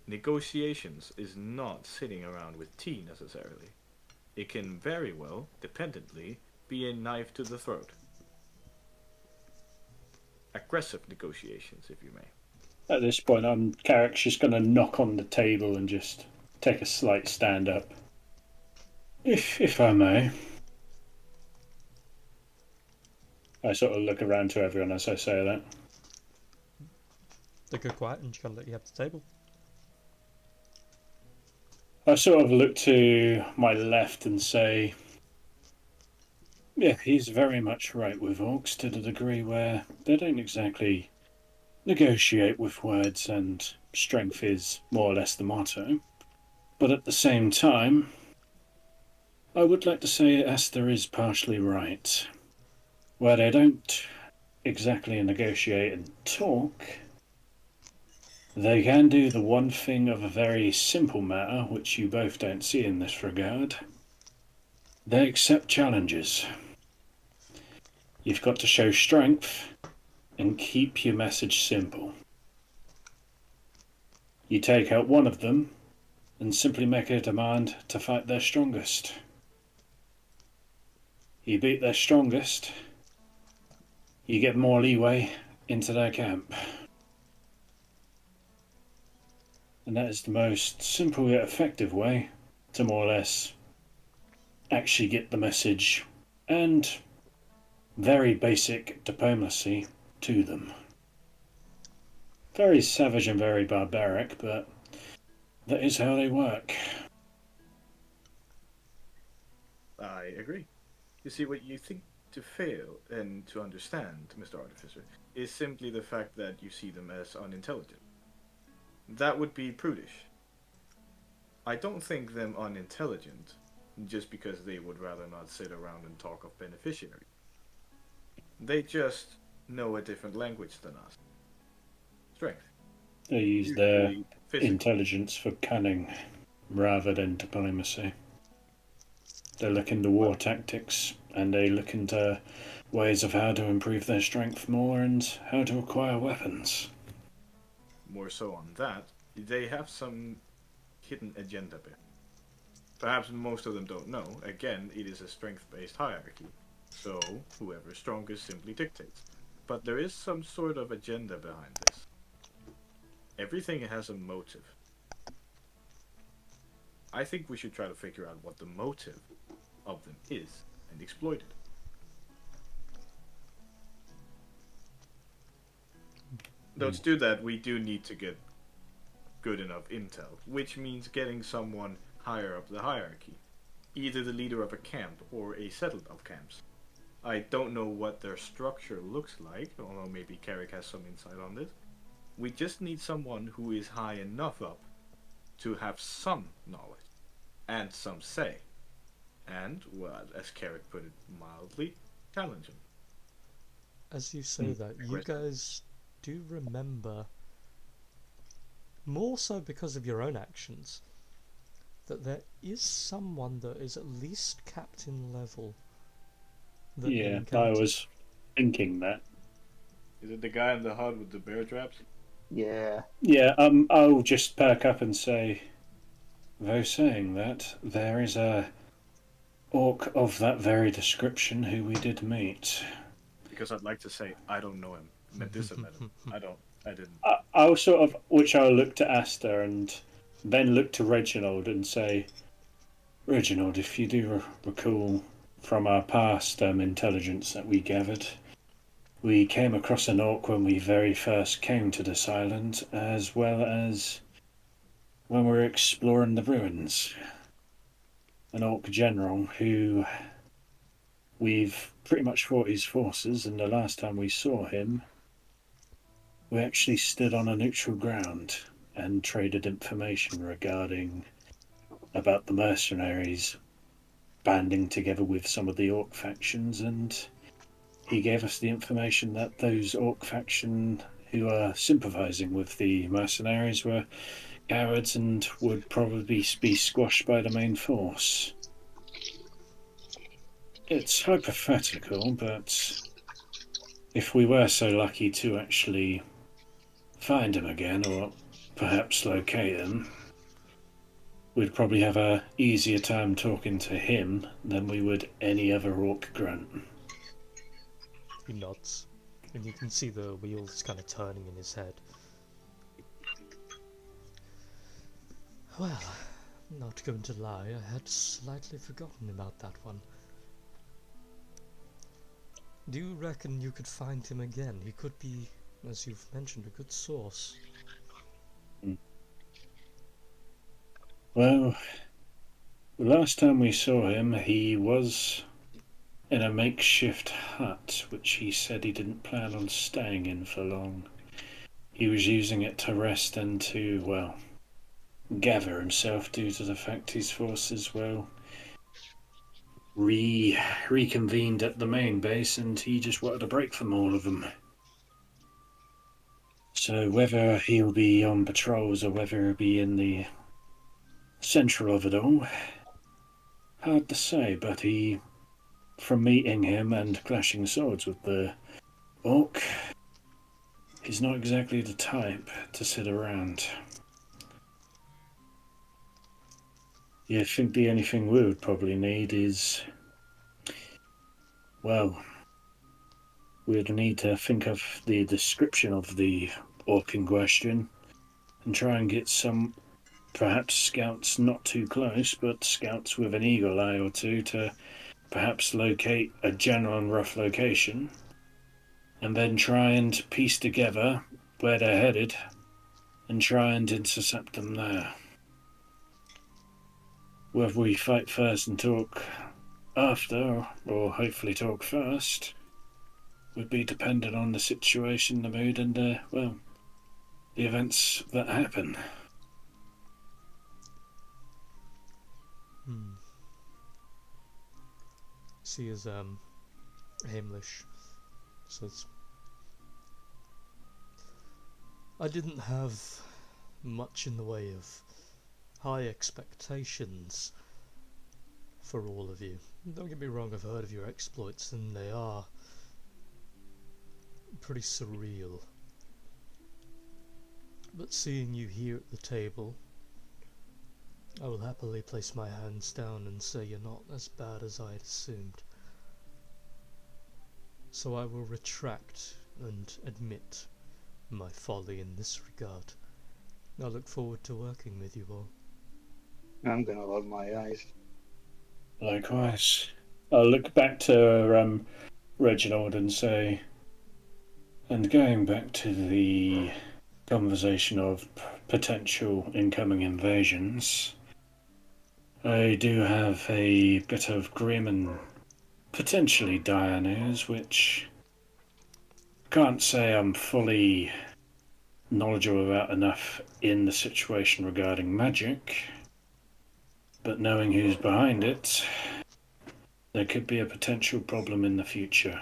Negotiations is not sitting around with tea necessarily. It can very well, dependently, be a knife to the throat. Aggressive negotiations, if you may. At this point, Carrick's just going to knock on the table and just take a slight stand up. If I may. I sort of look around to everyone as I say that. They go quiet and just kind of let you have the table. I sort of look to my left and say, yeah, he's very much right with orcs to the degree where they don't exactly negotiate with words and strength is more or less the motto. But at the same time, I would like to say Esther is partially right. Where they don't exactly negotiate and talk, they can do the one thing of a very simple matter, which you both don't see in this regard. They accept challenges. You've got to show strength and keep your message simple. You take out one of them and simply make a demand to fight their strongest. You beat their strongest, you get more leeway into their camp. And that is the most simple yet effective way to more or less actually get the message and very basic diplomacy to them. Very savage and very barbaric, but that is how they work. I agree. You see, what you think to fail and to understand, Mr. Artificer, is simply the fact that you see them as unintelligent. That would be prudish. I don't think them unintelligent just because they would rather not sit around and talk of beneficiaries. They just know a different language than us. Strength. They use their Usually physical. intelligence for cunning rather than diplomacy. They look into war tactics and they look into ways of how to improve their strength more and how to acquire weapons. More so on that, they have some hidden agenda there. Perhaps most of them don't know. Again, it is a strength-based hierarchy, so whoever's strongest simply dictates. But there is some sort of agenda behind this. Everything has a motive. I think we should try to figure out what the motive of them is and exploit it. Though to do that, we do need to get good enough intel, which means getting someone higher up the hierarchy. Either the leader of a camp or a settled of camps. I don't know what their structure looks like, although maybe Carrick has some insight on this. We just need someone who is high enough up to have some knowledge and some say. And, well, as Carrick put it mildly, challenge him. As you say that, you guys do remember, more so because of your own actions, that there is someone that is at least captain level. That you Yeah, I encountered. was thinking that. Is it the guy in the hut with the bear traps? Yeah. Yeah, I'll just perk up and say, though saying that, there is a orc of that very description who we did meet. Because I'd like to say, I don't know him. Medusa met him. I didn't. I'll sort of, which I'll look to Asta and then look to Reginald and say, Reginald, if you do recall from our past intelligence that we gathered, We came across an orc when we very first came to this island, as well as when we were exploring the ruins. An orc general who we've pretty much fought his forces, and the last time we saw him, we actually stood on a neutral ground and traded information about the mercenaries banding together with some of the orc factions, and he gave us the information that those orc faction who are sympathizing with the mercenaries were cowards and would probably be squashed by the main force. It's hypothetical, but if we were so lucky to actually find him again, or perhaps locate him, we'd probably have a easier time talking to him than we would any other orc grunt. He nods, and you can see the wheels kind of turning in his head. Well, not going to lie, I had slightly forgotten about that one. Do you reckon you could find him again? He could be, as you've mentioned, a good source. Well, the last time we saw him, he was in a makeshift hut, which he said he didn't plan on staying in for long. He was using it to rest and to, well, gather himself due to the fact his forces, well, reconvened at the main base, and he just wanted a break from all of them. So whether he'll be on patrols or whether he'll be in the central of it all, hard to say, but from meeting him and clashing swords with the orc, he's not exactly the type to sit around. Yeah, I think the only thing we would probably need is, well, we'd need to think of the description of the orc in question and try and get some, perhaps scouts not too close, but scouts with an eagle eye or two to perhaps locate a general and rough location, and then try and piece together where they're headed and try and intercept them there. Whether we fight first and talk after, or hopefully talk first, would be dependent on the situation, the mood, and, well, the events that happen. See as Hamlish says, I didn't have much in the way of high expectations for all of you. Don't get me wrong, I've heard of your exploits and they are pretty surreal. But seeing you here at the table, I will happily place my hands down and say you're not as bad as I had assumed. So I will retract and admit my folly in this regard. I look forward to working with you all. I'm gonna rub my eyes. Likewise. I'll look back to Reginald and say, and going back to the conversation of potential incoming invasions, I do have a bit of grim and potentially dire news, which can't say I'm fully knowledgeable about enough in the situation regarding magic, but knowing who's behind it, there could be a potential problem in the future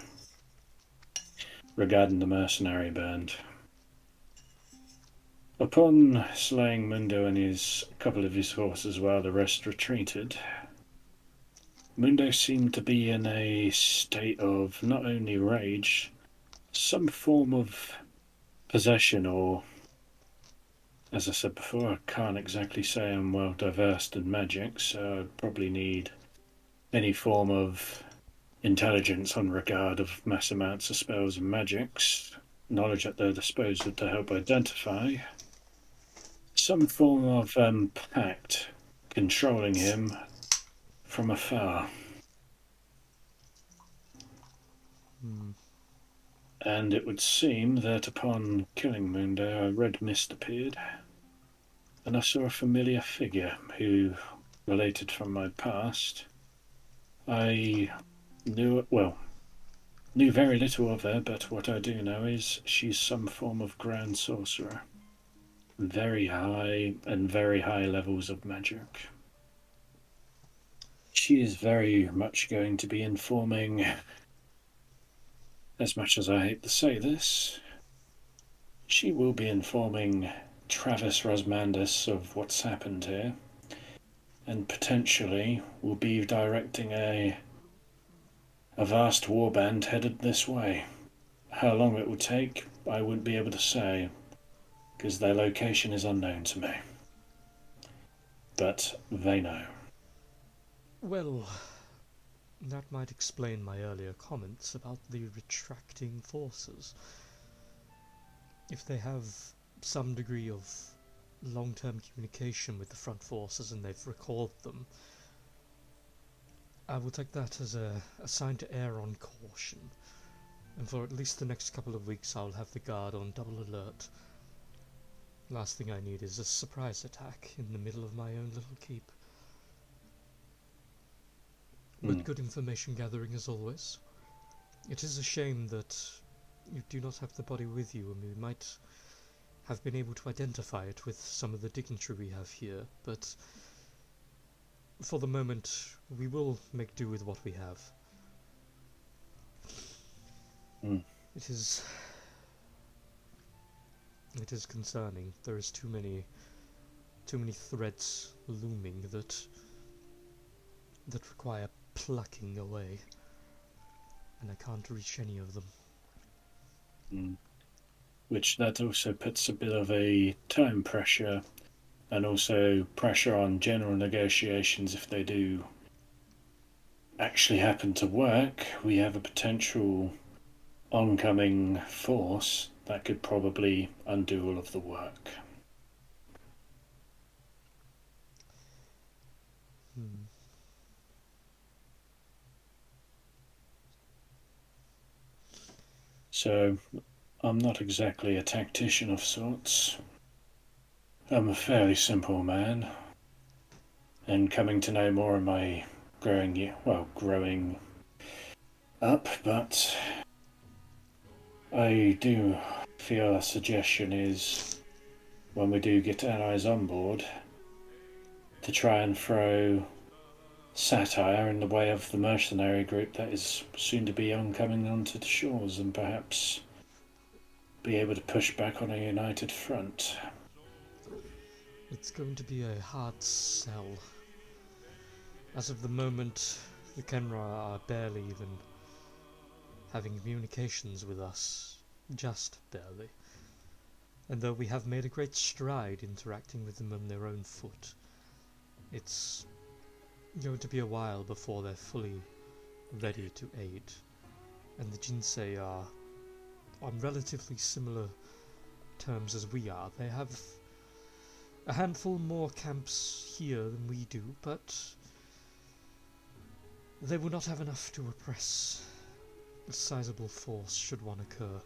regarding the mercenary band. Upon slaying Mundo and a couple of his horses while the rest retreated, Mundo seemed to be in a state of not only rage, some form of possession, or, as I said before, I can't exactly say I'm well versed in magic, so I'd probably need any form of intelligence on regard of mass amounts of spells and magics, knowledge at their disposal to help identify some form of pact controlling him from afar. And it would seem that upon killing Mundo, a red mist appeared, and I saw a familiar figure who related from my past. I knew very little of her, but what I do know is she's some form of grand sorcerer. Very high levels of magic. She is very much going to be informing, as much as I hate to say this, she will be informing Travis Rosmandus of what's happened here, and potentially will be directing a vast warband headed this way. How long it will take, I wouldn't be able to say, because their location is unknown to me. But they know. Well, that might explain my earlier comments about the retracting forces. If they have some degree of long-term communication with the front forces and they've recalled them, I will take that as a sign to err on caution. And for at least the next couple of weeks I'll have the guard on double alert. Last thing I need is a surprise attack in the middle of my own little keep. But good information gathering as always. It is a shame that you do not have the body with you, and we might have been able to identify it with some of the dignitary we have here, but for the moment we will make do with what we have. It is concerning. There is too many threads looming that require plucking away, and I can't reach any of them. Which that also puts a bit of a time pressure, and also pressure on general negotiations. If they do actually happen to work, we have a potential oncoming force that could probably undo all of the work. So, I'm not exactly a tactician of sorts. I'm a fairly simple man, and coming to know more of my growing up, but I do feel a suggestion is, when we do get allies on board, to try and throw satire in the way of the mercenary group that is soon to be oncoming onto the shores, and perhaps be able to push back on a united front. It's going to be a hard sell. As of the moment, the Kenra are barely even having communications with us. Just barely. And though we have made a great stride interacting with them on their own foot, it's going to be a while before they're fully ready to aid. And the Jinsei are on relatively similar terms as we are. They have a handful more camps here than we do, but they will not have enough to oppress a sizable force should one occur.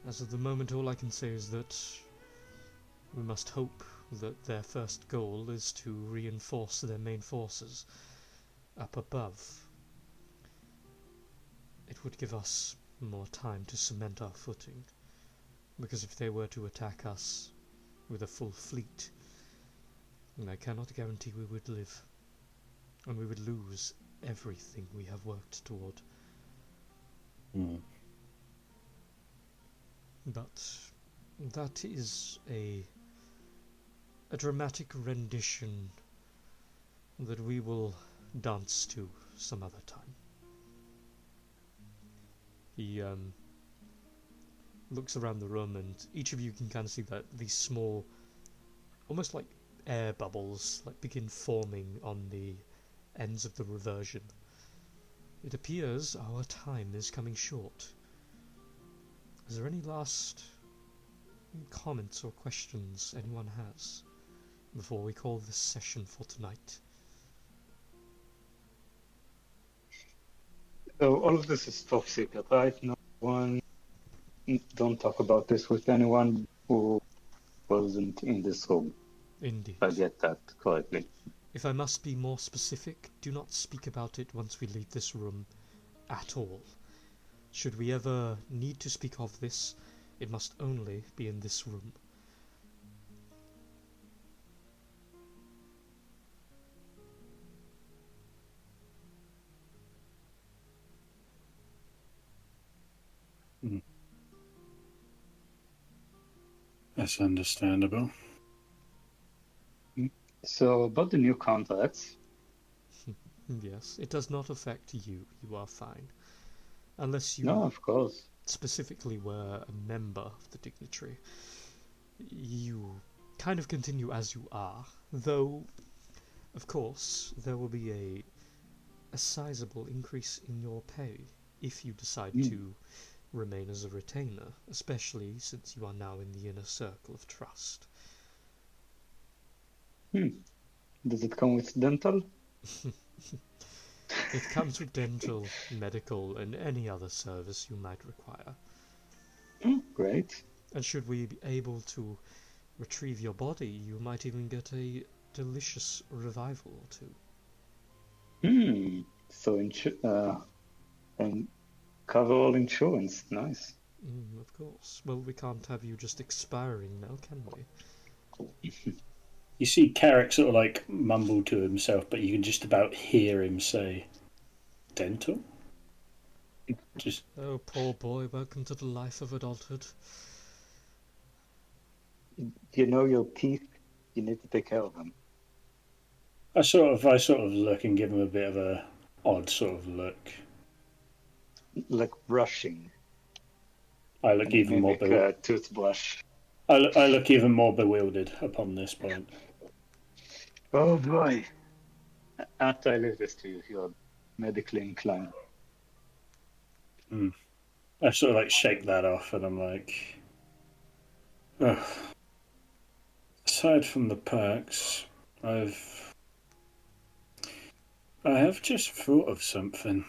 As of the moment, all I can say is that we must hope that their first goal is to reinforce their main forces up above. It would give us more time to cement our footing, because if they were to attack us with a full fleet, then I cannot guarantee we would live, and we would lose everything we have worked toward. But that is a dramatic rendition that we will dance to some other time. He looks around the room, and each of you can kind of see that these small, almost like air bubbles, begin forming on the ends of the reversion. It appears our time is coming short. Is there any last comments or questions anyone has before we call this session for tonight? So all of this is top secret, right? No One, don't talk about this with anyone who wasn't in this room. Indeed. If I get that correctly. If I must be more specific, do not speak about it once we leave this room at all. Should we ever need to speak of this, it must only be in this room. That's understandable. So about the new contracts. Yes, it does not affect you. You are fine. Unless you No, of course. specifically were a member of the dignitary. You kind of continue as you are, though, of course, there will be a sizable increase in your pay if you decide to remain as a retainer, especially since you are now in the inner circle of trust. Does it come with dental? It comes with dental, medical, and any other service you might require. Great. And should we be able to retrieve your body, you might even get a delicious revival or two. So and cover all insurance. Nice. Of course. Well, we can't have you just expiring now, can we? You see Carrick sort of like mumble to himself, but you can just about hear him say, "Dental?" Just Oh, poor boy, welcome to the life of adulthood. You know your teeth. You need to take care of them. I sort of look and give him a bit of a odd sort of look. Like brushing. I look even more toothbrush. I look even more bewildered upon this point. Oh boy. After I leave this to you, you're medically inclined. I sort of like shake that off, and I'm like, ugh. Aside from the perks, I have just thought of something.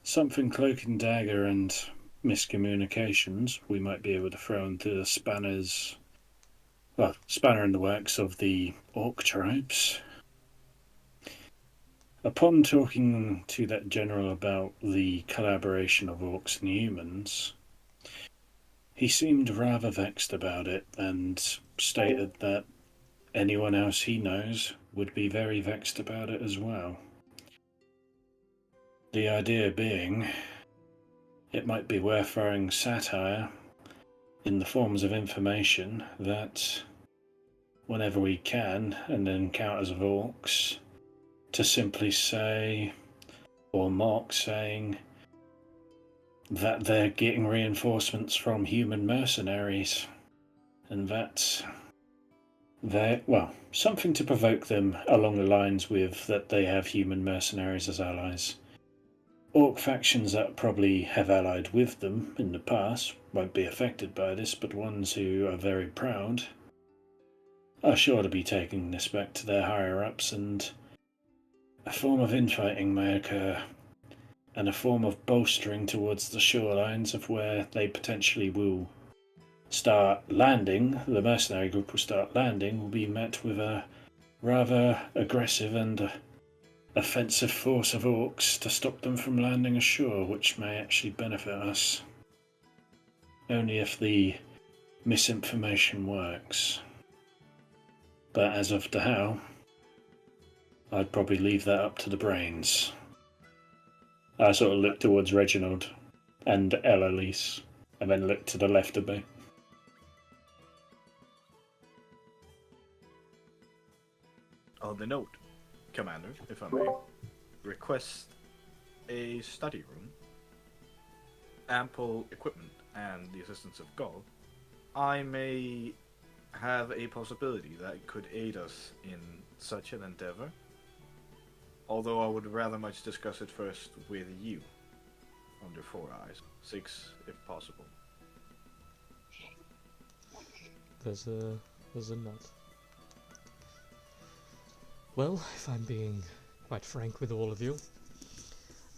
Something Cloak and Dagger and miscommunications we might be able to throw into the spanner in the works of the orc tribes. Upon talking to that general about the collaboration of orcs and humans, he seemed rather vexed about it and stated that anyone else he knows would be very vexed about it as well. The idea being, it might be worth throwing satire in the forms of information that whenever we can, and encounters of orcs, to simply say, or mock saying, that they're getting reinforcements from human mercenaries, and that something to provoke them along the lines with that they have human mercenaries as allies. Orc factions that probably have allied with them in the past won't be affected by this, but ones who are very proud are sure to be taking this back to their higher-ups, and a form of infighting may occur, and a form of bolstering towards the shorelines of where they potentially will start landing, the mercenary group will start landing, will be met with a rather aggressive and offensive force of orcs to stop them from landing ashore, which may actually benefit us. Only if the misinformation works. But as of to how, I'd probably leave that up to the brains. I sort of look towards Reginald and Eloise, and then look to the left of me. On the note, Commander, if I may, request a study room, ample equipment, and the assistance of Gol. I may have a possibility that could aid us in such an endeavor. Although I would rather much discuss it first with you, under 4 eyes, 6 if possible. There's a nod. Well, if I'm being quite frank with all of you,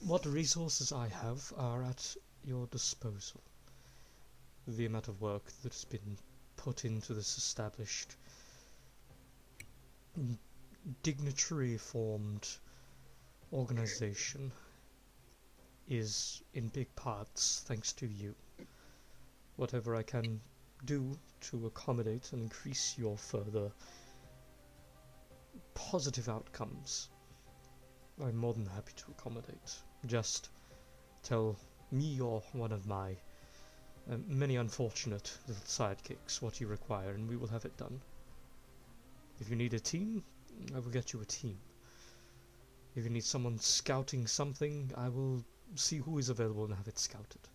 What resources I have are at your disposal. The amount of work that has been put into this established, dignitary formed organization is in big parts thanks to you. Whatever I can do to accommodate and increase your further positive outcomes, I'm more than happy to accommodate. Just tell me or one of my many unfortunate little sidekicks what you require, and we will have it done. If you need a team, I will get you a team. If you need someone scouting something, I will see who is available and have it scouted.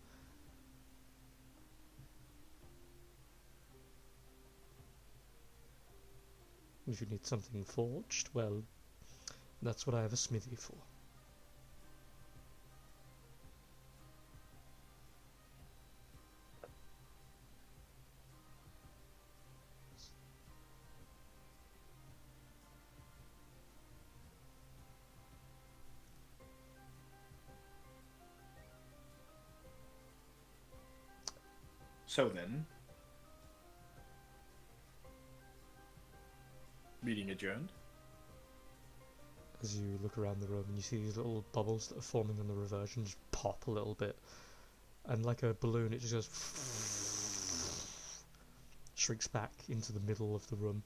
If you need something forged, well, that's what I have a smithy for. So then, meeting adjourned. As you look around the room and you see these little bubbles that are forming on the reversion just pop a little bit, and like a balloon it just goes shrinks back into the middle of the room,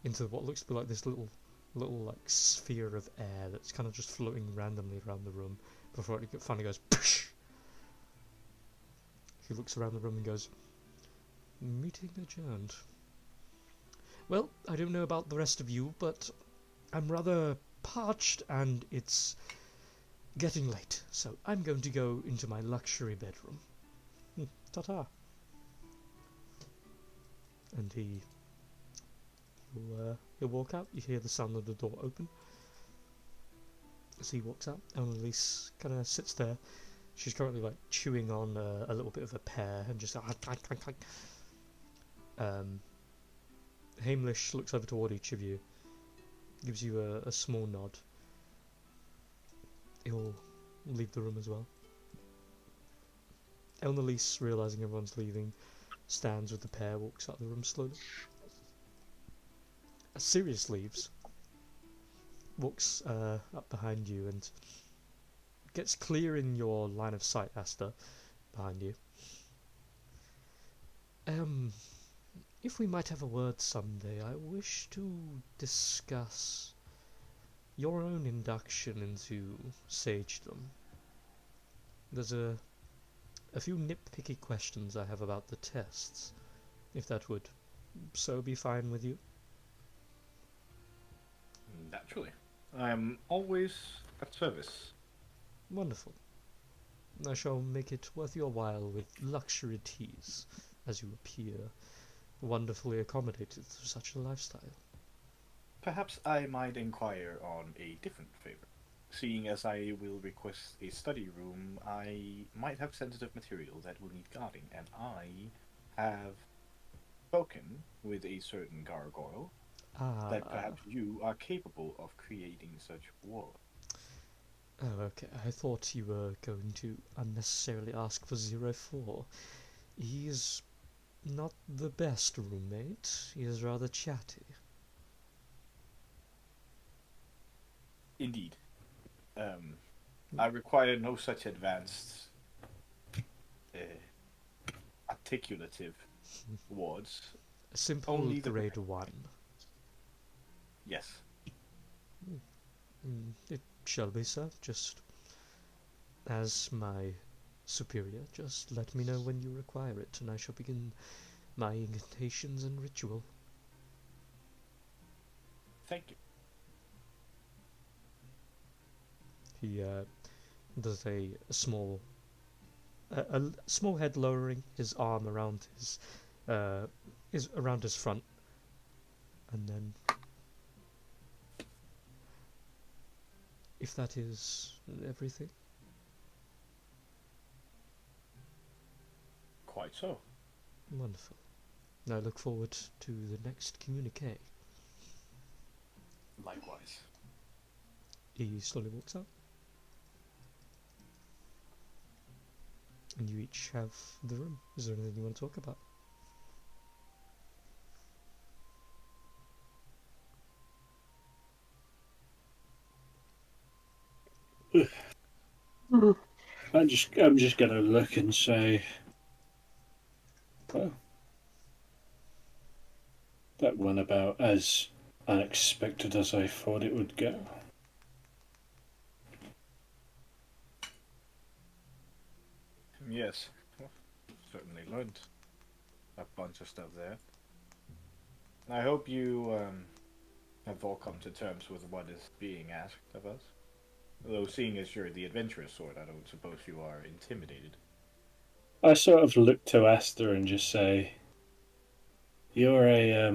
into what looks to be like this little like sphere of air that's kind of just floating randomly around the room before it finally goes psh! He looks around the room and goes, "Meeting adjourned. Well, I don't know about the rest of you, but I'm rather parched and it's getting late, so I'm going to go into my luxury bedroom. Ta-ta." And he'll walk out. You hear the sound of the door open. As he walks out, Annalise kind of sits there. She's currently like chewing on a little bit of a pear and just Heimlich looks over toward each of you, gives you a small nod. He'll leave the room as well. Annalise, realising everyone's leaving, stands with the pear, walks out of the room slowly. Sirius leaves, walks up behind you and gets clear in your line of sight, Asta, behind you. If we might have a word someday, I wish to discuss your own induction into sagedom. There's a few nitpicky questions I have about the tests, if that would so be fine with you. Naturally. I am always at service. Wonderful. I shall make it worth your while with luxury teas, as you appear wonderfully accommodated through such a lifestyle. Perhaps I might inquire on a different favor. Seeing as I will request a study room, I might have sensitive material that will need guarding, and I have spoken with a certain gargoyle that perhaps you are capable of creating such wall. Oh, okay. I thought you were going to unnecessarily ask for 04. He's not the best roommate. He is rather chatty. Indeed. I require no such advanced articulative words. A simple Only grade 1. Yes. It shall be, sir. Just as my superior, just let me know when you require it, and I shall begin my incantations and ritual. Thank you. He does a small head lowering, his arm around his around his front, and then, if that is everything. Quite so. Wonderful. I look forward to the next communique. Likewise. He slowly walks out. And you each have the room. Is there anything you want to talk about? I'm just gonna look and say, well, that went about as unexpected as I thought it would go. Yes, well, certainly learned a bunch of stuff there. I hope you have all come to terms with what is being asked of us. Although, seeing as you're the adventurous sort, I don't suppose you are intimidated. I sort of look to Asta and just say, "You're a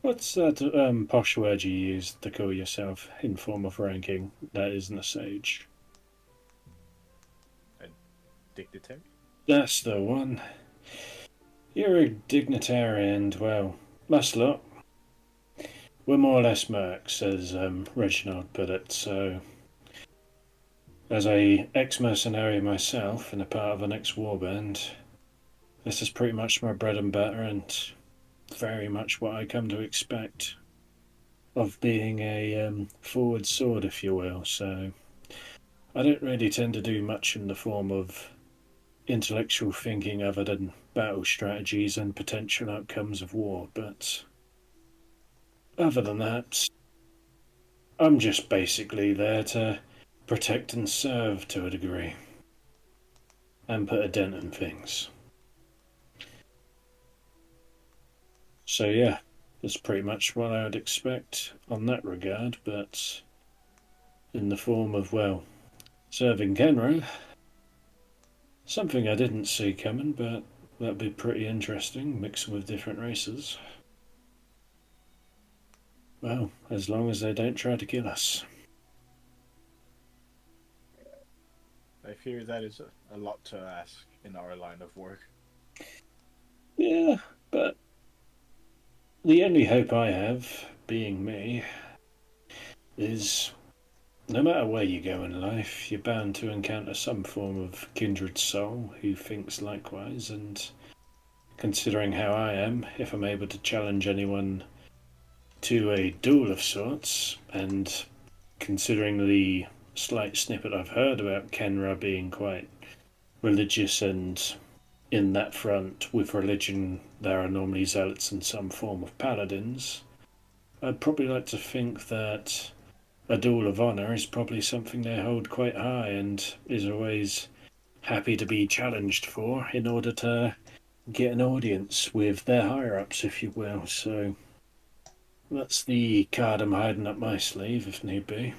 what's that posh word you use to call yourself in form of ranking that isn't a sage?" A dignitary? That's the one. You're a dignitary, and well, that's luck. We're more or less mercs, as Reginald put it. So, as a ex-mercenary myself and a part of an ex-warband, this is pretty much my bread and butter, and very much what I come to expect of being a forward sword, if you will. So, I don't really tend to do much in the form of intellectual thinking other than battle strategies and potential outcomes of war, but other than that, I'm just basically there to protect and serve to a degree and put a dent in things. So yeah, that's pretty much what I would expect on that regard, but in the form of, well, serving Kenra, something I didn't see coming, but that'd be pretty interesting, mixing with different races. Well, as long as they don't try to kill us. I fear that is a lot to ask in our line of work. Yeah, but the only hope I have, being me, is no matter where you go in life, you're bound to encounter some form of kindred soul who thinks likewise, and considering how I am, if I'm able to challenge anyone to a duel of sorts, and considering the slight snippet I've heard about Kenra being quite religious and in that front, with religion, there are normally zealots and some form of paladins, I'd probably like to think that a duel of honour is probably something they hold quite high and is always happy to be challenged for in order to get an audience with their higher ups, if you will. So that's the card I'm hiding up my sleeve if need be.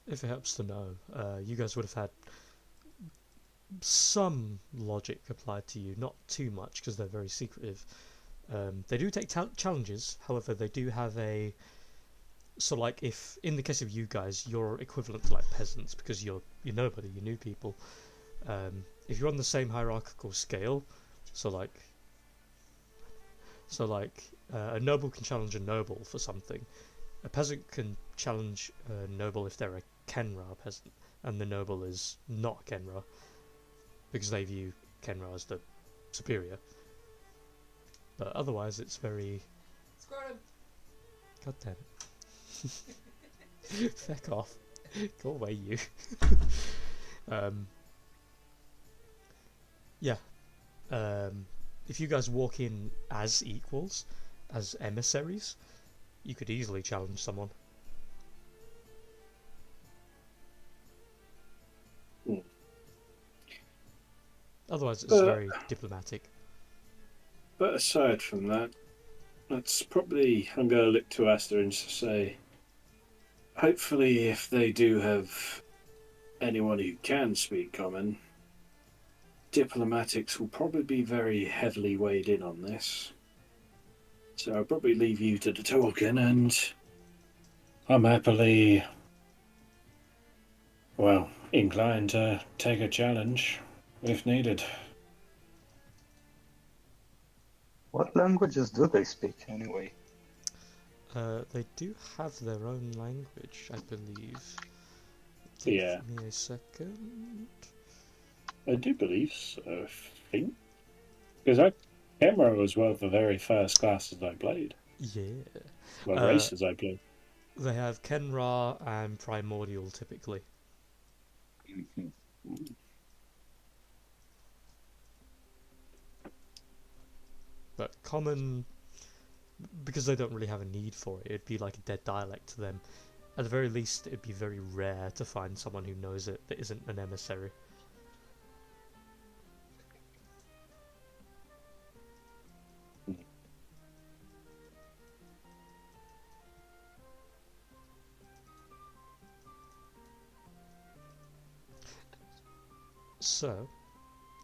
If it helps to know, you guys would have had some logic applied to you, not too much because they're very secretive. They do take challenges, however, they do have a. So, like, if in the case of you guys, you're equivalent to like peasants because you're nobody, you're new people. If you're on the same hierarchical scale, so like a noble can challenge a noble for something. A peasant can challenge a noble if they're a Kenra peasant, and the noble is not a Kenra because they view Kenra as the superior. But otherwise, it's very. Scrotum. God damn it! Feck off! Go away, you. Yeah. If you guys walk in as equals, as emissaries, you could easily challenge someone. Otherwise, it's very diplomatic. But aside from that, that's probably, I'm going to look to Asta and just say, hopefully if they do have anyone who can speak common, diplomatics will probably be very heavily weighed in on this. So I'll probably leave you to the talking, and I'm happily, well, inclined to take a challenge if needed. What languages do they speak anyway? They do have their own language, I believe. Yeah. Give me a second. I do believe so, I think. Because camera was one of the very first classes I played. Yeah. Well, races I played. They have Kenra and Primordial typically. Mhm. But common, because they don't really have a need for it, it'd be like a dead dialect to them. At the very least, it'd be very rare to find someone who knows it that isn't an emissary. So,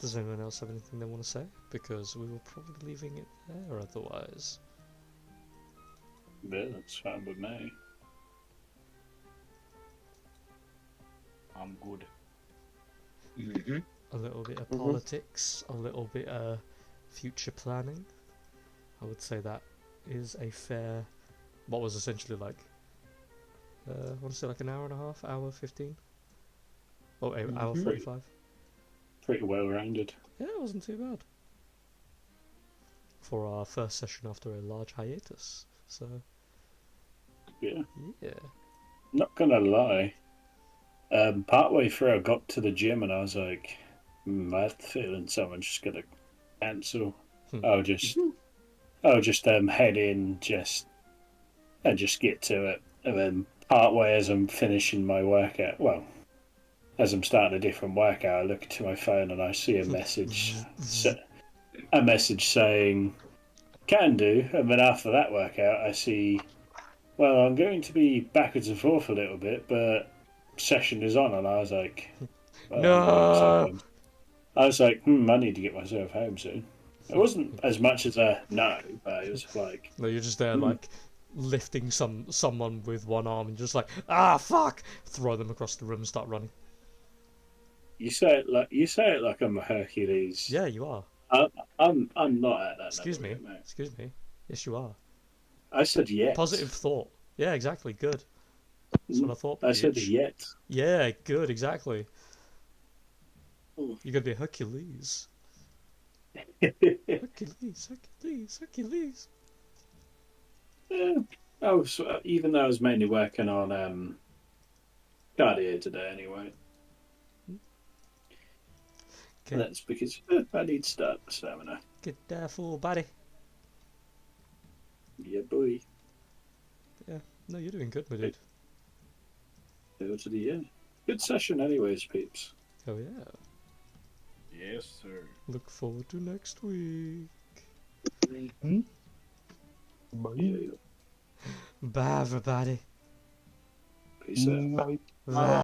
does anyone else have anything they want to say? Because we were probably leaving it there otherwise. Yeah, that's fine with me. I'm good. Mhm. A little bit of Mhm. politics, a little bit of future planning. I would say that is a fair, what was essentially like, I want to say like an hour and a half, hour 15? Oh, hour Mhm. 45? Pretty well rounded. Yeah, it wasn't too bad. For our first session after a large hiatus. So, Yeah. yeah. Not gonna lie. Partway through, I got to the gym and I was like, I have the feeling someone's just gonna cancel. Hmm. I'll just head in and just get to it. And then partway as I'm finishing my workout, well, as I'm starting a different workout, I look to my phone and I see a message, saying "can do," and then after that workout, I see, well, I'm going to be backwards and forth a little bit, but session is on, and I was like, well, I'm getting myself No! home. I was like, I need to get myself home soon. It wasn't as much as a no, but it was like, No, you're just there like lifting someone with one arm and just like, ah, fuck! Throw them across the room and start running. you say it like I'm a Hercules. Yeah, you are. I'm not at that Excuse level me. yet, mate. Excuse me. Yes, you are. I said yet. Positive thought. Yeah, exactly. Good. That's what I thought, I said bitch. yet. Yeah, good. Exactly. Mm. You're gonna be Hercules. Hercules. Yeah. Even though I was mainly working on cardio today anyway. Okay. And that's because I need stamina. Get that full body. Yeah, boy. Yeah. No, you're doing good, my dude. Go to the end. Good session, anyways, peeps. Oh yeah. Yes, sir. Look forward to next week. Yeah. Bye, everybody. Peace out. Bye.